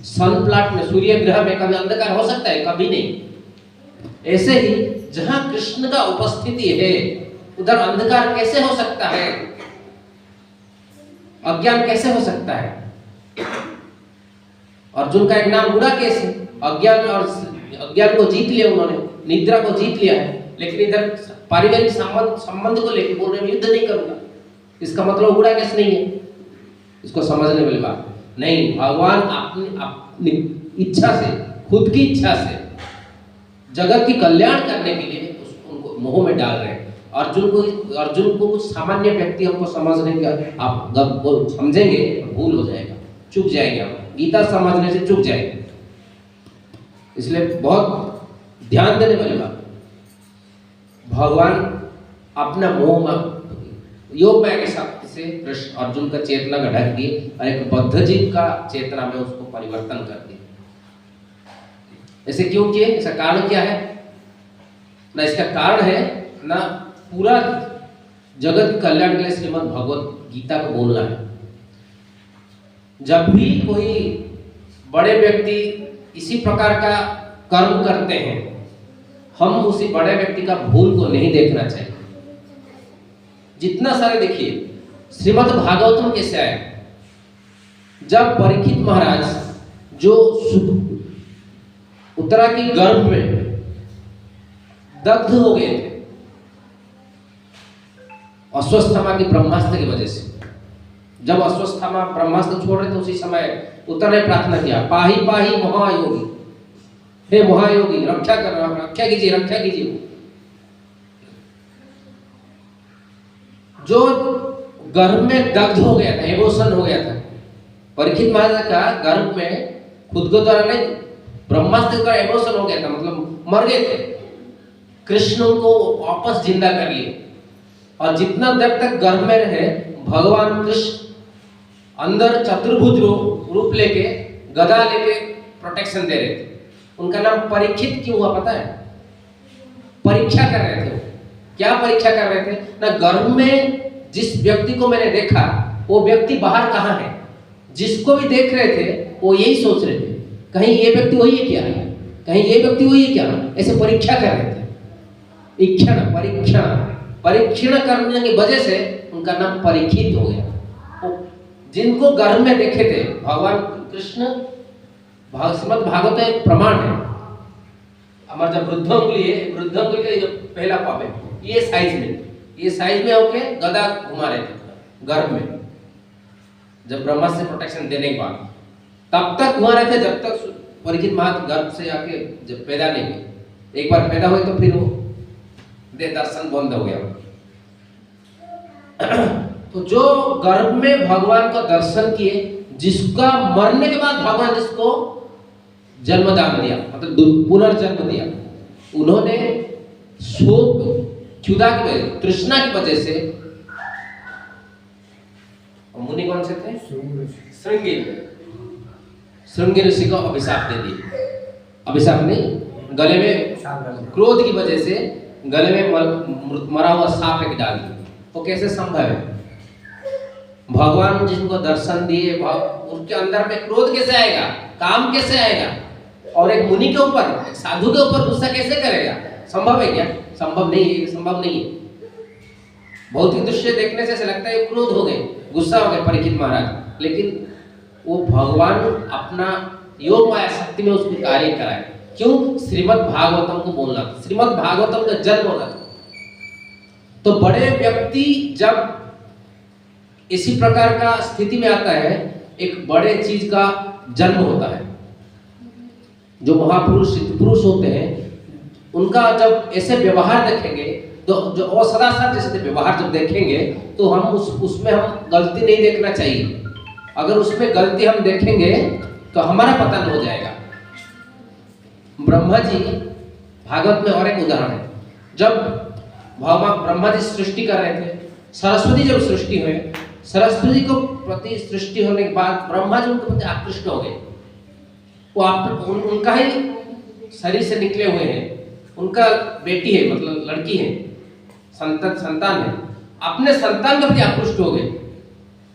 Speaker 1: सन प्लैनेट में, सूर्य ग्रह में कभी अंधकार हो सकता है? कभी नहीं। ऐसे ही जहां कृष्ण का उपस्थिति है उधर अंधकार कैसे हो सकता है? अज्ञान कैसे हो सकता है? अर्जुन का एक नाम गुड़ाकेश है। अज्ञान को जीत लिया उन्होंने, निद्रा को जीत लिया है, लेकिन इधर पारिवारिक संबंध को लेकर बोल रहे हैं युद्ध नहीं करूंगा। इसका मतलब गुड़ाकेश नहीं है। इसको समझने वाली बात नहीं। भगवान अपनी इच्छा से, खुद की इच्छा से जगत की कल्याण करने के लिए उनको मोह में डाल रहे हैं। अर्जुन को कुछ सामान्य व्यक्ति हमको समझने का, आप जब समझेंगे भूल हो जाएगा, चूक जाएंगे, हम गीता समझने से चूक जाएंगे। इसलिए बहुत ध्यान देने वाली बात, भगवान अपना मोह योग माया के शक्ति से अर्जुन का चेतना का ढक दिए और एक बद्ध जीव का चेतना में उसको परिवर्तन कर दिए। ऐसे क्यों किए? इसका कारण क्या है? ना इसका कारण है ना पूरा जगत कल्याण के लिए श्रीमद् भगवत गीता को बोलना है। जब भी कोई बड़े व्यक्ति इसी प्रकार का कर्म करते हैं, हम उसी बड़े व्यक्ति का भूल को नहीं देखना चाहिए। जितना सारे देखिए, श्रीमद् भागवतम कैसे आए? जब परीक्षित महाराज जो उत्तरा की गर्भ में दग्ध हो गए थे अश्वत्थामा की ब्रह्मास्त्र की वजह से। जब अश्वत्थामा ब्रह्मास्त्र छोड़ रहे थे उसी समय उत्तर ने प्रार्थना किया, पाही पाही महायोगी, हे महायोगी रक्षा कर, रक्षा कीजिए, रक्षा कीजिए। जो गर्भ में दग्ध हो गया था, एबोशन हो गया था, परीक्षित महाराज का गर्भ में खुद को द्वारा नहीं, ब्रह्मास्त्र का एबोशन हो गया था, मतलब मर गए थे। कृष्ण उनको वापस जिंदा कर लिए और जितना देर तक गर्भ में रहे भगवान कृष्ण अंदर चतुर्भुज रूप लेके गदा लेके प्रोटेक्शन दे रहे थे। उनका नाम परीक्षित क्यों हुआ पता है? परीक्षा कर रहे थे। क्या परीक्षा कर रहे थे ना, गर्भ में जिस व्यक्ति को मैंने देखा वो व्यक्ति बाहर कहाँ है, जिसको भी देख रहे थे वो यही सोच रहे थे कहीं ये व्यक्ति वही है क्या, कहीं ये व्यक्ति वही है क्या, ऐसे परीक्षा कर रहे थे। परीक्षण करने की वजह से उनका नाम परीक्षित हो गया। जिनको गर्भ में देखे थे भगवान कृष्ण, श्रीमद् भागवत एक प्रमाण है हमारे, जब वृद्धों के जो पहला पाप है ये साइज में होके गदा घुमा रहे थे गर्भ में, जब ब्रह्मास्त्र से प्रोटेक्शन देने के बाद तब तक घुमा रहे थे जब तक परीक्षित महाराज गर्भ से आके जब पैदा नहीं हुए। एक बार पैदा हुए तो फिर वो दर्शन बंद हो गया। तो जो गर्भ में भगवान का दर्शन किए, जिसका मरने के बाद भगवान जिसको जन्मदान दिया, मतलब पुनर्जन्म दिया, उन्होंने शोक क्षुधा की वजह, तृष्णा की वजह से, मुनि कौन से थे? श्रृंगी ऋषि को अभिशाप दे दिए। अभिशाप नहीं, गले में क्रोध की वजह से गले में मरा हुआ सांप एक डाल दिया। वो कैसे संभव है? भगवान जिनको दर्शन दिए उनके अंदर में क्रोध कैसे आएगा, काम कैसे आएगा, और एक मुनि के ऊपर, एक साधु के ऊपर गुस्सा कैसे करेगा? संभव है क्या? संभव नहीं है, संभव नहीं है। भौतिक दृश्य देखने से ऐसा लगता है क्रोध हो गए, गुस्सा हो गए परीक्षित महाराज, लेकिन वो भगवान अपना योग माया शक्ति में उसको कार्य कराए। क्यों? श्रीमद् भागवतम को बोलना था, श्रीमद् भागवतम का जन्म होना था। तो बड़े व्यक्ति जब इसी प्रकार का स्थिति में आता है, एक बड़े चीज का जन्म होता है। जो महापुरुष सिद्ध पुरुष होते हैं उनका जब ऐसे व्यवहार देखेंगे, तो जो असदाचार जैसे व्यवहार जब देखेंगे तो हम उसमें हम गलती नहीं देखना चाहिए। अगर उसमें गलती हम देखेंगे तो हमारा पतन हो जाएगा। ब्रह्मा जी, भागवत में और एक उदाहरण है, जब भगवान ब्रह्मा जी सृष्टि कर रहे थे, सरस्वती जब सृष्टि हुए, सरस्वती को प्रति सृष्टि होने के बाद ब्रह्मा जी उनके प्रति आकृष्ट हो गए। वो उनका ही शरीर से निकले हुए हैं, उनका बेटी है, मतलब लड़की है, संतान है, अपने संतान के प्रति आकृष्ट हो गए।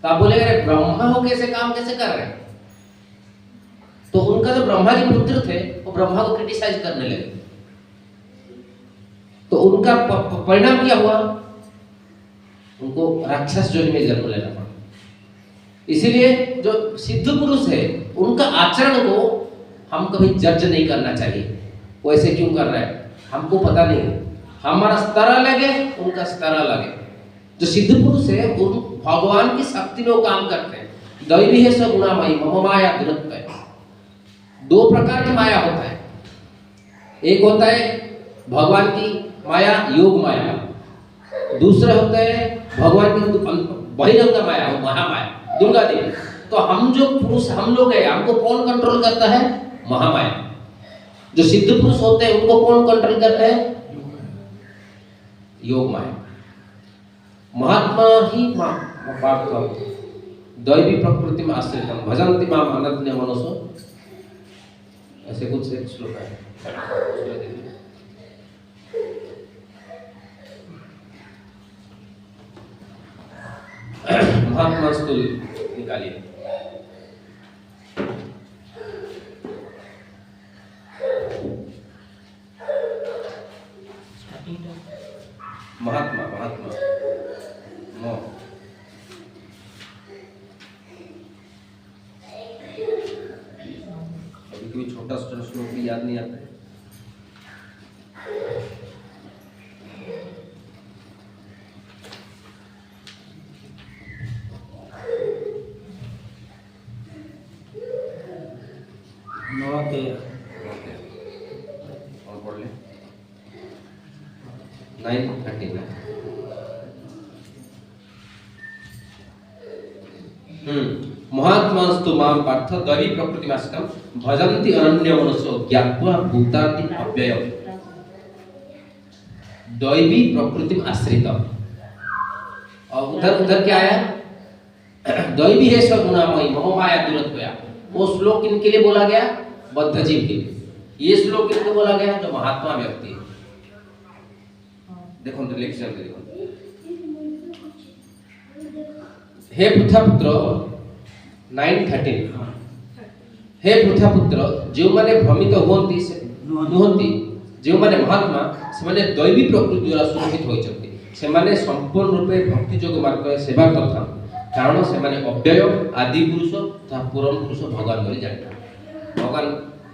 Speaker 1: तो आप बोलेंगे अरे ब्रह्मा हो कैसे काम कैसे कर रहे हैं? तो उनका जो ब्रह्मा जी पुत्र थे वो ब्रह्मा को क्रिटिसाइज करने लगे। तो उनका परिणाम क्या हुआ? उनको राक्षस योनि में जन्म लेना पड़ा। इसीलिए जो सिद्ध पुरुष है उनका आचरण को हम कभी जज नहीं करना चाहिए। वो ऐसे क्यों कर रहा है हमको पता नहीं है, हमारा स्तर अलग है, उनका स्तर अलग है। जो सिद्ध पुरुष है उन भगवान की शक्ति में वो काम करते हैं। दैवी है स गुणामयी मम माया दुरत्व है। दो प्रकार की माया होता है, एक होता है भगवान की माया, योग माया, दूसरा होता है भगवान की बहिरंग माया, महामाया, दुर्गा देवी। तो हम जो पुरुष हम लोग हैं, हमको कौन कंट्रोल करता है? महामाया। जो सिद्ध पुरुष होते हैं उनको कौन कंट्रोल करता है? योग माया। महात्मा ही दैवी प्रकृति में आश्रित भजन्ति माम अनन्य मनसो, ऐसे कुछ एक श्लोक है। महात्मा स्तुल निकालिए। महात्मा कोई छोटा श्लोक भी याद नहीं नहीं आता है। और पढ़ ले 9:39। महात्मास्तु मां पार्थ दैवी प्रकृतिमाश्रितं भजन्ति अनन्य मनसो ज्ञात्वा भूतादि अव्ययम्। दैवी प्रकृतिम आश्रितम्। और उधर क्या आया? दैवी है सगुणामयी मम माया दुरत्वया। वो श्लोक किनके लिए बोला गया? बद्ध जीव के लिए। ये श्लोक किनको बोला गया? जो महात्मा व्यक्ति है। देखो तो लेक्चर देखो। हे पृथापुत्र 9:13 हे पृथापुत्र ଯେଉଁମାନେ ଭ୍ରମିତ ନୁହନ୍ତି ଯେଉଁମାନେ ମହାତ୍ମା ସେମାନେ ଦୈବୀ ପ୍ରକୃତି ଦ୍ୱାରା ସୁରକ୍ଷିତ ହୋଇଛନ୍ତି। ସେମାନେ ସମ୍ପୂର୍ଣ୍ଣ ରୂପେ ଭକ୍ତି ଯୋଗ ମାର୍ଗରେ ସେବା କରିଥାନ୍ତି କାରଣ ସେମାନେ ଅବ୍ୟୟ आदि पुरुष तथा परम पुरुष भगवान बोले जानते हैं। भगवान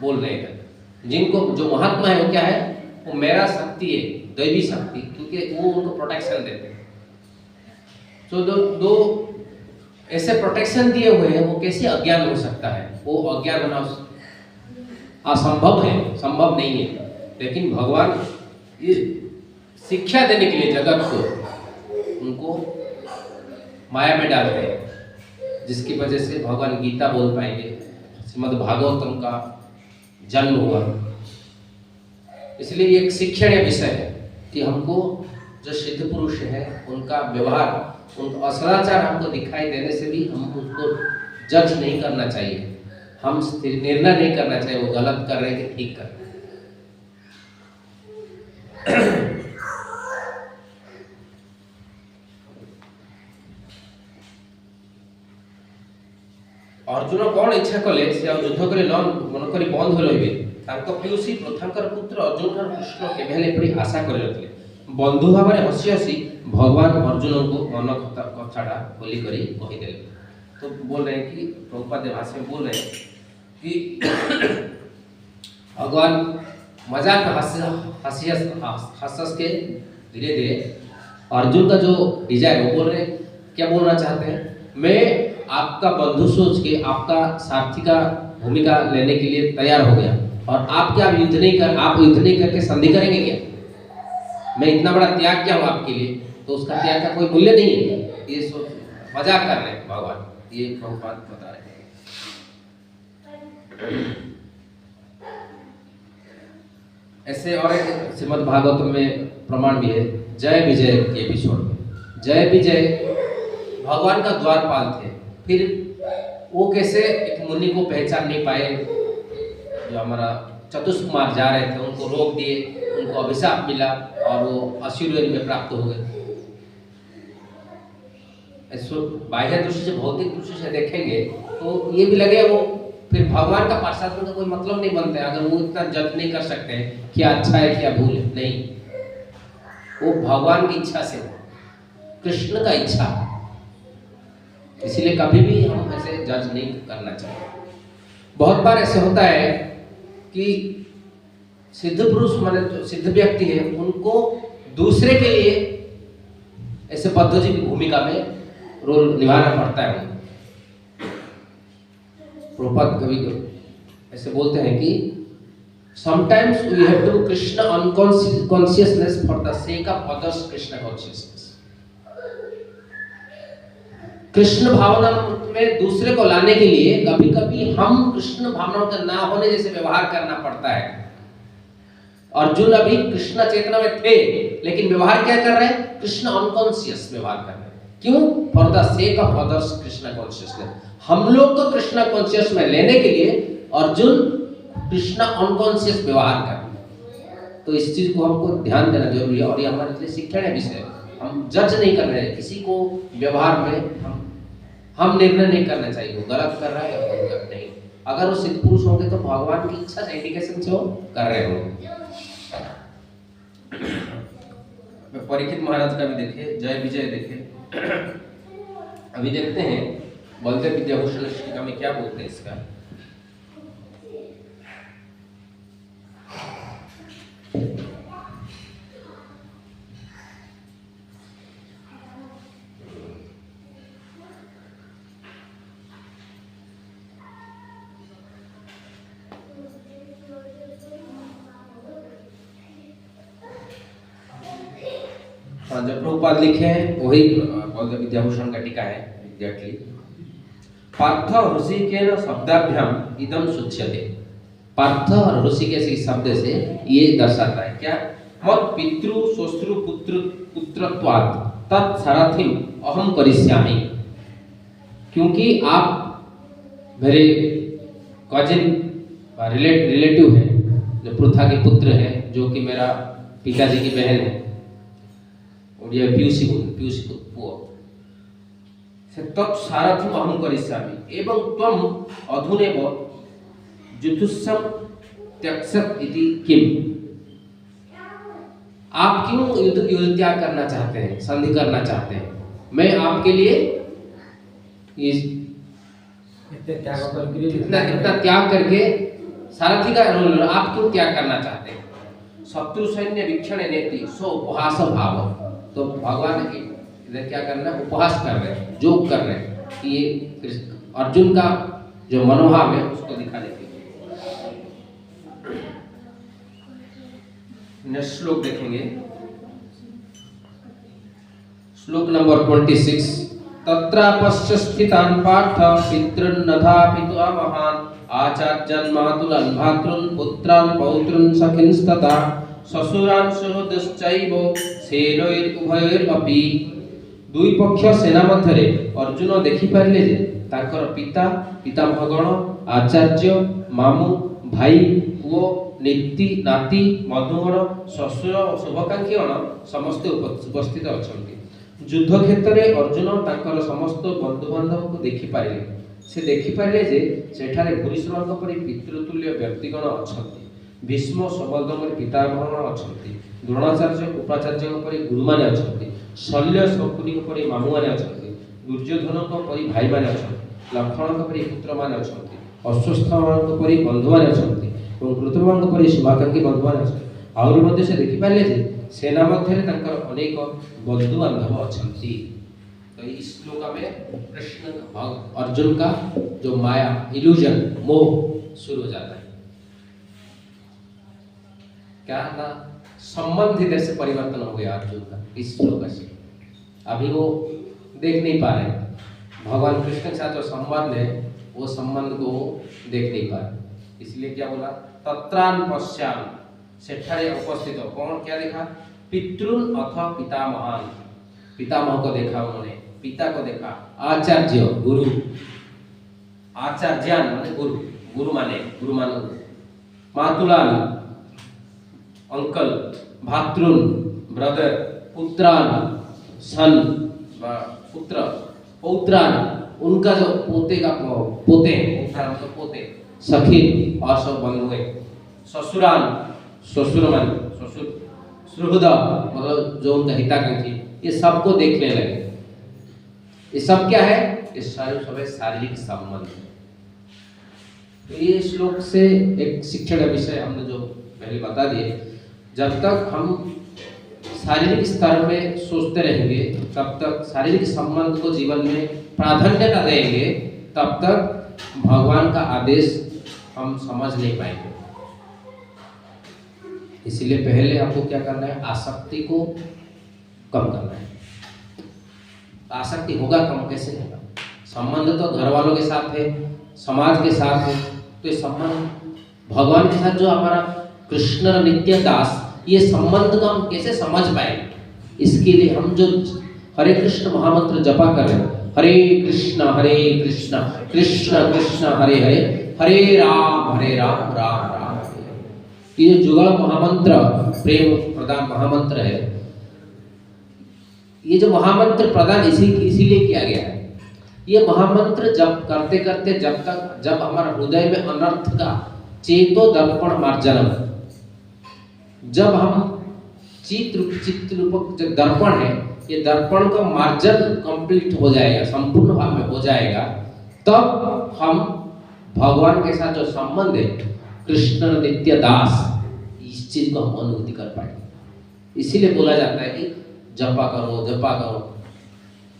Speaker 1: बोल रहे हैं जिनको जो महात्मा है वो क्या है? वो मेरा शक्ति है, दैवी शक्ति, क्योंकि वो उनको प्रोटेक्शन देते हैं। तो दो ऐसे प्रोटेक्शन दिए हुए हैं, वो कैसे अज्ञान हो सकता है? वो अज्ञान होना असंभव है, संभव नहीं है। लेकिन भगवान ये शिक्षा देने के लिए जगत को उनको माया में डालते हैं, जिसकी वजह से भगवान गीता बोल पाएंगे, श्रीमद् भागवतम का जन्म हुआ। इसलिए एक शिक्षणीय विषय है कि हमको जो सिद्ध पुरुष है उनका व्यवहार, उनका असदाचार हमको दिखाई देने से भी हम उसको जज नहीं करना चाहिए, हम निर्णय नहीं करना चाहिए वो गलत कर रहे हैं कि ठीक कर रहे हैं। अर्जुन कौन इच्छा कले से युद्ध करे न मन करी बंद हो रहिबे तांको पिउसी प्रथांकर पुत्र अर्जुन ठार कृष्ण केबे हेले पड़ी आशा करे रखले। बंधु भावरे हसी हसी भगवान अर्जुन को मन कथाटा बोली करी कहि देले। तो बोल रहे हैं कि प्रभुपाद भाषा में बोल रहे हैं कि भगवान मजाक में हंस के धीरे धीरे अर्जुन का जो डिजायर वो बोल रहे हैं, क्या बोलना चाहते हैं? मैं आपका बंधु सोच के आपका सारथी का भूमिका लेने के लिए तैयार हो गया और आप क्या युद्ध नहीं करके संधि करेंगे क्या? मैं इतना बड़ा त्याग किया हूँ आपके लिए, तो उसका त्याग का कोई मूल्य नहीं है। ये सोच मजाक कर रहे हैं भगवान, ये प्रभुपाद बता रहे हैं। ऐसे और एक श्रीमद् भागवत में प्रमाण भी है, जय विजय के एपिसोड में। जय विजय भगवान का द्वारपाल थे, फिर वो कैसे एक मुनि को पहचान नहीं पाए, जो हमारा चतुष्कुमार जा रहे थे उनको रोक दिए, उनको अभिशाप मिला और वो असुर योनि में प्राप्त हो गए। ऐसे बाह्य दृष्टि से, भौतिक दृष्टि से देखेंगे तो ये भी लगे वो फिर भगवान का पार्षद का कोई मतलब नहीं बनता है अगर वो इतना जज नहीं कर सकते हैं क्या अच्छा है क्या भूल है। नहीं, वो भगवान की इच्छा से, कृष्ण का इच्छा, इसलिए कभी भी हम ऐसे जज नहीं करना चाहिए। बहुत बार ऐसे होता है कि सिद्ध पुरुष माने जो सिद्ध व्यक्ति है उनको दूसरे के लिए ऐसे बद्धजी की भूमिका में रोल निभाना पड़ता है। प्रभुपाद कभी ऐसे बोलते हैं कि sometimes we have to Krishna unconsciousness for the sake of others Krishna consciousness। Krishna भावना में दूसरे को लाने के लिए कभी कभी हम कृष्ण भावनाओं का ना होने जैसे व्यवहार करना पड़ता है। अर्जुन अभी कृष्ण चेतना में थे लेकिन व्यवहार क्या कर रहे हैं? कृष्ण अनकॉन्शियस व्यवहार कर रहे हैं। क्यों? For the sake of others Krishna consciousness. हम लोग को कृष्ण कॉन्शियस में लेने के लिए अर्जुन कृष्ण अनकॉन्शियस व्यवहार कर रहे हैं। तो इस चीज को हमको ध्यान देना जरूरी है और ये हमारे लिए शिक्षण है विषय। हम जज नहीं कर रहे हैं किसी को, व्यवहार में हम निर्णय नहीं करना चाहिए वो गलत कर रहा है या गलत नहीं। अगर वो सिद्ध पुरुष होंगे तो भगवान की इच्छा से, इंडिकेशन से वो कर रहे होंगे। परीक्षित महाराज का भी देखे, जय विजय देखे। अभी देखते हैं बलदेव विद्याभूषण टीका में क्या बोलते हैं इसका। जो प्रभुपाद लिखे हैं वही बौद्ध विद्याभूषण का टीका है एग्जैक्टली। पार्थ ऋषिकेन शब्दाभ्याम इदम सुच्यते। पार्थ और ऋषिकेश के शब्द से ये दर्शाता है क्या? मत पितृ श्वश्रु पुत्र पुत्रत्वात् तत्सारथिम अहम करिष्यामि। क्योंकि आप मेरे कजिन रिलेटिव है, जो पृथा के पुत्र है, जो कि मेरा पिताजी की बहन है, और ये पीयूषी पुत्र से तत्सारथिम अहम करिष्यामि एवं त्वम अधुनेव जुतुस्सम त्यक्षत इति किम। आप क्यों युद्ध त्याग करना चाहते हैं, संधि करना चाहते हैं? मैं आपके लिए इतना त्याग करके सारथी का रोल, आप क्यों त्याग करना चाहते हैं? शत्रु सैन्य वीक्षण नेति सो उपहास भाव। तो भगवान इधर क्या करना है? उपहास कर रहे हैं, जोक कर रहे हैं कि ये अर्जुन का जो मनोभाव है उसको दिखा देते हैं। नेक्स्ट श्लोक देखेंगे, श्लोक नंबर 26। तत्रापश्य स्थितान् पार्थ पितृन्नथा पिता महान् आचार्यान् मातुलान् भ्रातॄन् पुत्रान् पौत्रान् सखींस्तथा शशुरान् सुहृदश्चैव सेनैरुभयैरपि। दुई पक्ष सेना मध्यरे अर्जुन देखि पारिले जे ताकर पिता पितामहगण आचार्य मामू भाई पुओ नीति नाती मधुगण शशुर और शुभकांक्षीगण समस्त उपस्थित अछंती। युद्ध क्षेत्र में अर्जुन ताकर समस्त बंधु बांधव को देखि पारिले। से देखि पारिले जे सेठारे भूरिश्रवଙ୍କ परि पितृतुल्य व्यक्तिगण अछंती। भीष्म सबलदमर पितामहगण अछंती। द्रोणाचार्य कृपाचार्यଙ୍କ परि गुरुमाने अछंती। शल्य शकुनिଙ୍କ परि मामुमाने अछंती। दुर्योधनଙ୍କ परि भाईमाने अछंती। लक्ष्मणଙ୍କ परि पुत्रमाने अछंती। अश्वस्थामଙ୍କ परि बंधुमाने अछंती और कृतवांग परि शुभाकांक्षी बंधुमाने अछंती। आउरी मध्ये से देखि पारिले जे सेना मध्य तांकर अनेक बंधु बांधव अछंती। तो इस श्लोक में कृष्ण अर्जुन का जो माया इल्यूजन मोह शुरू हो जाता है। क्या ना संबंध इधर से परिवर्तन हो गया अर्जुन का इस श्लोक से। अभी वो देख नहीं पा रहे भगवान कृष्ण के साथ जो संबंध है वो संबंध को देख नहीं पा रहे। इसलिए क्या बोला? तत्रान पश्याम, सेठारे उपस्थित हो। कौन क्या देखा? पितृन अथ पितामहान, पितामह को देखा उन्होंने, पिता को देखा। आचार्य गुरु, आचार्यान माने गुरु, गुरु माने मातुलान अंकल, भातृन ब्रदर, पुत्रान सन पुत्र, पौत्रान उनका जो पोते का पोते, पौत्रान तो पोते, सखी और सब बंधु है। ससुरान ससुर मान ससुर, सुहृद मतलब जो उनका हिताकांक्षी, ये सबको देखने लगे। ये सब क्या है? ये सारे शारीरिक संबंध। तो ये श्लोक से एक शिक्षण विषय हमने जो पहले बता दिए, जब तक हम शारीरिक स्तर में सोचते रहेंगे, तब तक शारीरिक संबंध को जीवन में प्राधान्यता देंगे, तब तक भगवान का आदेश हम समझ नहीं पाएंगे। इसलिए पहले आपको क्या करना है? आसक्ति को कम करना है। आसक्ति होगा कम कैसे होगा? संबंध तो घर वालों के साथ है, समाज के साथ है, तो ये संबंध भगवान के साथ जो हमारा कृष्ण नित्य दास, ये संबंध को हम कैसे समझ पाएंगे? इसके लिए हम जो हरे कृष्ण महामंत्र जपा कर रहे हैं, हरे कृष्ण कृष्ण कृष्ण हरे हरे, हरे राम राम राम हरे। ये जो जुगल महामंत्र प्रेम प्रदान महामंत्र है, ये जो महामंत्र प्रदान इसीलिए किया गया है। ये महामंत्र जब करते करते जब हमारा हृदय में अनर्थ का चेतो दर्पण मार्जनम, जब हम चित्त रूपक जो दर्पण है, ये दर्पण का मार्जन कंप्लीट हो जाएगा, संपूर्ण भाव में हो जाएगा, तब हम भगवान के साथ जो संबंध है, कृष्ण नित्य दास, इस चीज को हम अनुभूति कर पाएंगे। इसीलिए बोला जाता है कि जपा करो।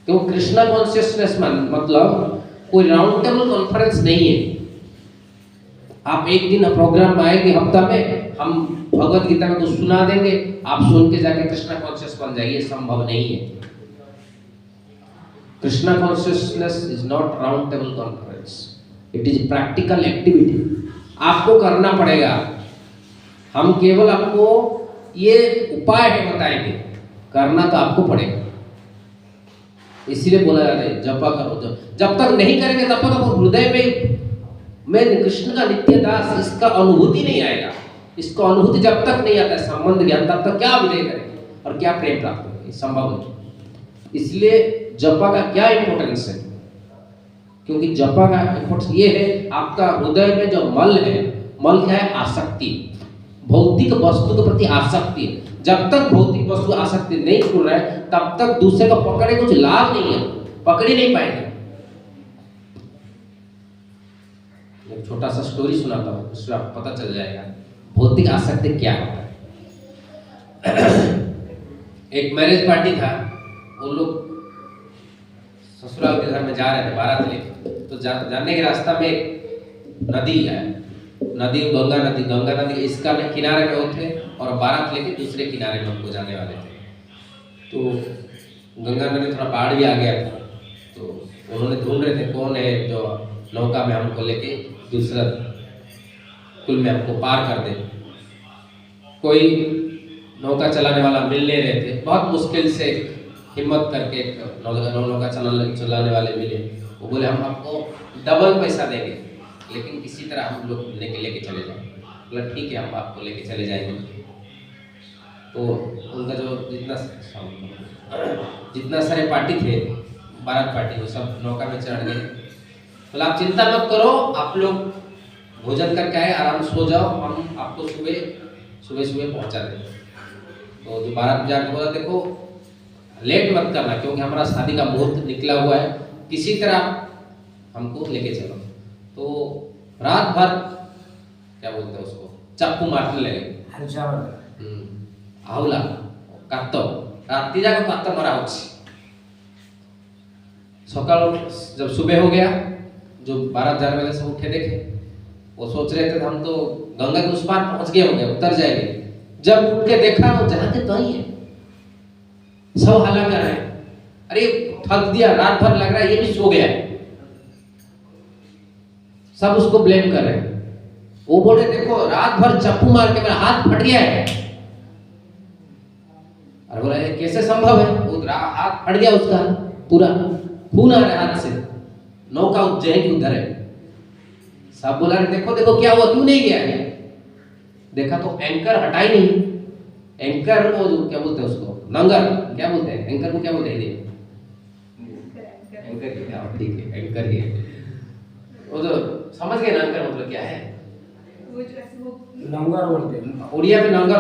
Speaker 1: क्यों? कृष्ण कॉन्शियसनेस मतलब कोई राउंड टेबल कॉन्फ्रेंस नहीं है। आप एक दिन प्रोग्राम में आएंगे, हफ्ता में हम भगवत गीता में कुछ सुना देंगे, आप सुन के जाके कृष्णा कॉन्शियस बन जाइए, संभव नहीं है। Krishna consciousness is not round table conference, it is practical activity. आपको करना पड़ेगा। हम केवल आपको ये उपाय है बताएंगे, करना तो आपको पड़ेगा। इसीलिए बोला जाता है जपा करो। जब तक नहीं करेंगे तब तक आपको हृदय में मैं कृष्ण का नित्य दास, इसका अनुभूति नहीं आएगा। इसको अनुभूति जब तक नहीं आता है, संबंध ज्ञान, तब तक क्या विजय करेंगे और क्या प्रेम प्राप्त करेंगे, संभव नहीं। इसलिए जपा का क्या इंपॉर्टेंस है, क्योंकि जपा का इंपॉर्टेंस ये है, आपका हृदय में जो मल है, मल क्या है? आसक्ति, भौतिक वस्तु के प्रति आसक्ति है। जब तक भौतिक वस्तु आसक्ति नहीं खुल रहा है, तब तक दूसरे को पकड़े कुछ लाभ नहीं है, पकड़ ही नहीं पाएंगे। एक छोटा सा स्टोरी सुनाता हूँ, उससे आपको पता चल जाएगा भौतिक आसक्ति क्या होता है। एक मैरिज पार्टी था, वो लोग ससुराल के घर में जा रहे थे बारात लेके, तो जाने के रास्ता में एक नदी है, नदी गंगा नदी इसका किनारे में वो थे और बारात लेके दूसरे किनारे में हमको जाने वाले थे। तो गंगा नदी थोड़ा बाढ़ भी आ गया था, तो उन्होंने ढूंढ रहे थे कौन है जो नौका में हमको लेके दूसरा कुल में हमको पार कर दे। कोई नौका चलाने वाला मिल नहीं रहे थे, बहुत मुश्किल से हिम्मत करके नौका चलाने वाले मिले। वो बोले हम आपको डबल पैसा देंगे, लेकिन किसी तरह हम लोग लेके चले जाएंगे। बोला ठीक है, हम आपको लेके चले जाएंगे। तो उनका जो जितना सारे पार्टी थे, बारात पार्टी, वो सब नौका में चढ़ गए। बोला आप चिंता मत करो, आप लोग भोजन करके आए, आराम से सो जाओ, हम आपको सुबह पहुंचा देंगे। तो जो बारात जाके बोला देखो लेट मत करना, क्योंकि हमारा शादी का मुहूर्त निकला हुआ है, किसी तरह हमको लेके चलो। तो रात भर क्या बोलते हैं उसको, चाकू मारने लगे। आउला काटो रात्रि जाके काटो मरा होची। सकाल जब सुबह हो गया, जो बारात जाने वाले सब उठे देखे, वो सोच रहे थे हम तो गंगा के उस पार पहुंच गए होंगे, उतर जाएंगे। जब उठ के देखा वो जहां के तो ही है, सब हल्ला कर रहे हैं, अरे थक दिया, रात भर लग रहा है, ये भी सो गया है। सब उसको ब्लेम कर रहे हैं। वो बोल रहे देखो रात भर चाकू मार के मेरा हाथ फट गया है। अरे बोला कैसे संभव है? वो हाथ फट गया उसका, पूरा खून आ रहा है हाथ से, नौका उज्जैन उधर है। सब बोला रहे देखो देखो क्या हुआ, क्यों नहीं गया है? देखा तो एंकर हटा ही नहीं। एंकर वो जो क्या बोलते हैं उसको, नंगर क्या बोलते हैं, एंकर को क्या बोलते हैं? एंकर ठीक है, एंकर ही है। वो तो समझ गए ना, नंगर मतलब क्या है?
Speaker 4: नंगर बोलते हैं
Speaker 1: उड़िया में, नंगर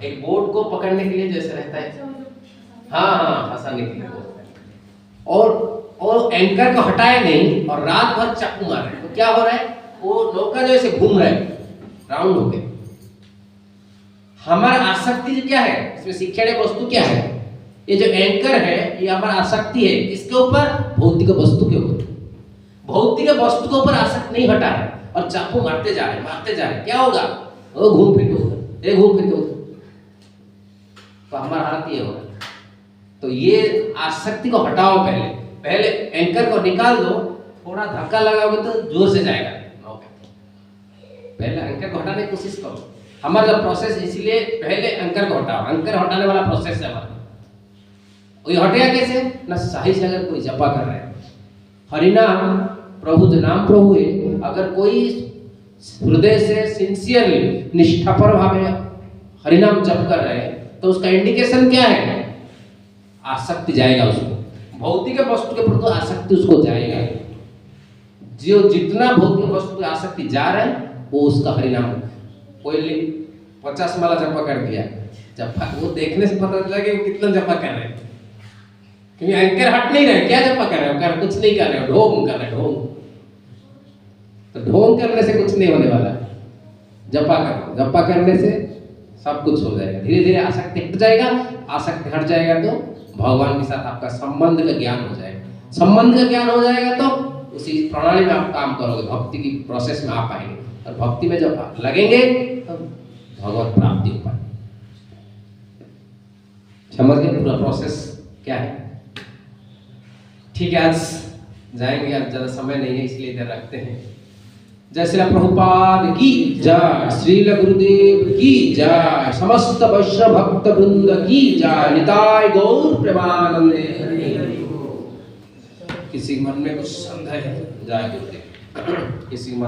Speaker 1: एक बोट को पकड़ने के लिए जैसे रहता है, हाँ फंसाने के लिए। और एंकर को हटाया नहीं और रात भर चाकू मार रहे, तो क्या हो रहा है? वो नौका जो ऐसे घूम रहा है राउंड होके। हमारा आसक्ति क्या है इसमें? शिक्षण वस्तु क्या है? ये जो एंकर है ये हमारा आसक्ति है, इसके ऊपर भौतिक वस्तु के ऊपर। भौतिक वस्तु के ऊपर आसक्ति नहीं हटा है और चाकू मारते जा रहे, क्या होगा? वो घूम फिर के उधर, घूम फिर के उधर, तो हमारा हालत ये होगा। तो ये आसक्ति को हटाओ, पहले एंकर को निकाल दो, थोड़ा धक्का लगाओगे तो जोर से जाएगा नौका। पहले एंकर को हटाने की कोशिश करो। हमारा प्रोसेस इसलिए पहले एंकर को हटाओ, एंकर हटाने वाला प्रोसेस है हमारा। वो हटेगा कैसे? ना सही से अगर कोई जपा कर रहा है, हरिनाम प्रभु जो नाम प्रभु है, अगर कोई हृदय से सिंसियरली निष्ठापर भाव हरिनाम जप कर रहे हैं, तो उसका इंडिकेशन क्या है? आसक्ति जाएगा उसको, भौतिक वस्तु के प्रति आसक्ति उसको जाएगा। जो जितना भौतिक वस्तु की आसक्ति जा रहा है वो उसका हरिनाम। कोई 50 माला जपा कर दिया, जपा वो देखने से पता चला कि वो कितना जपा कर रहे हैं, क्योंकि एंकर हट नहीं रहे। क्या जपा कर रहे हो? कुछ नहीं कर रहे हो, ढोंग कर रहे हो, ढोंग। तो ढोंग करने से कुछ नहीं होने वाला है। जपा करो, जपा करने से सब कुछ हो जाएगा। धीरे धीरे आसक्ति हट जाएगा, आसक्ति हट जाएगा तो भगवान के साथ आपका संबंध का ज्ञान हो जाएगा। संबंध का ज्ञान हो जाएगा तो उसी प्रणाली में आप काम करोगे, भक्ति की प्रोसेस में आप आएंगे, और भक्ति में जब आप लगेंगे तब भगवत प्राप्ति हो पाएगी। समझ गए पूरा प्रोसेस क्या है? ठीक है, आज जाएंगे, आज ज्यादा समय नहीं है इसलिए इधर रखते हैं। जय श्री प्रभुपाद की जय, श्रील गुरुदेव की जय, समस्त वैष्णव भक्त वृंद की जय, निताय गौर प्रेमानंदे हरि बोल। किसी मन में कुछ संदेह है? जय गुरुदेव। किसी मन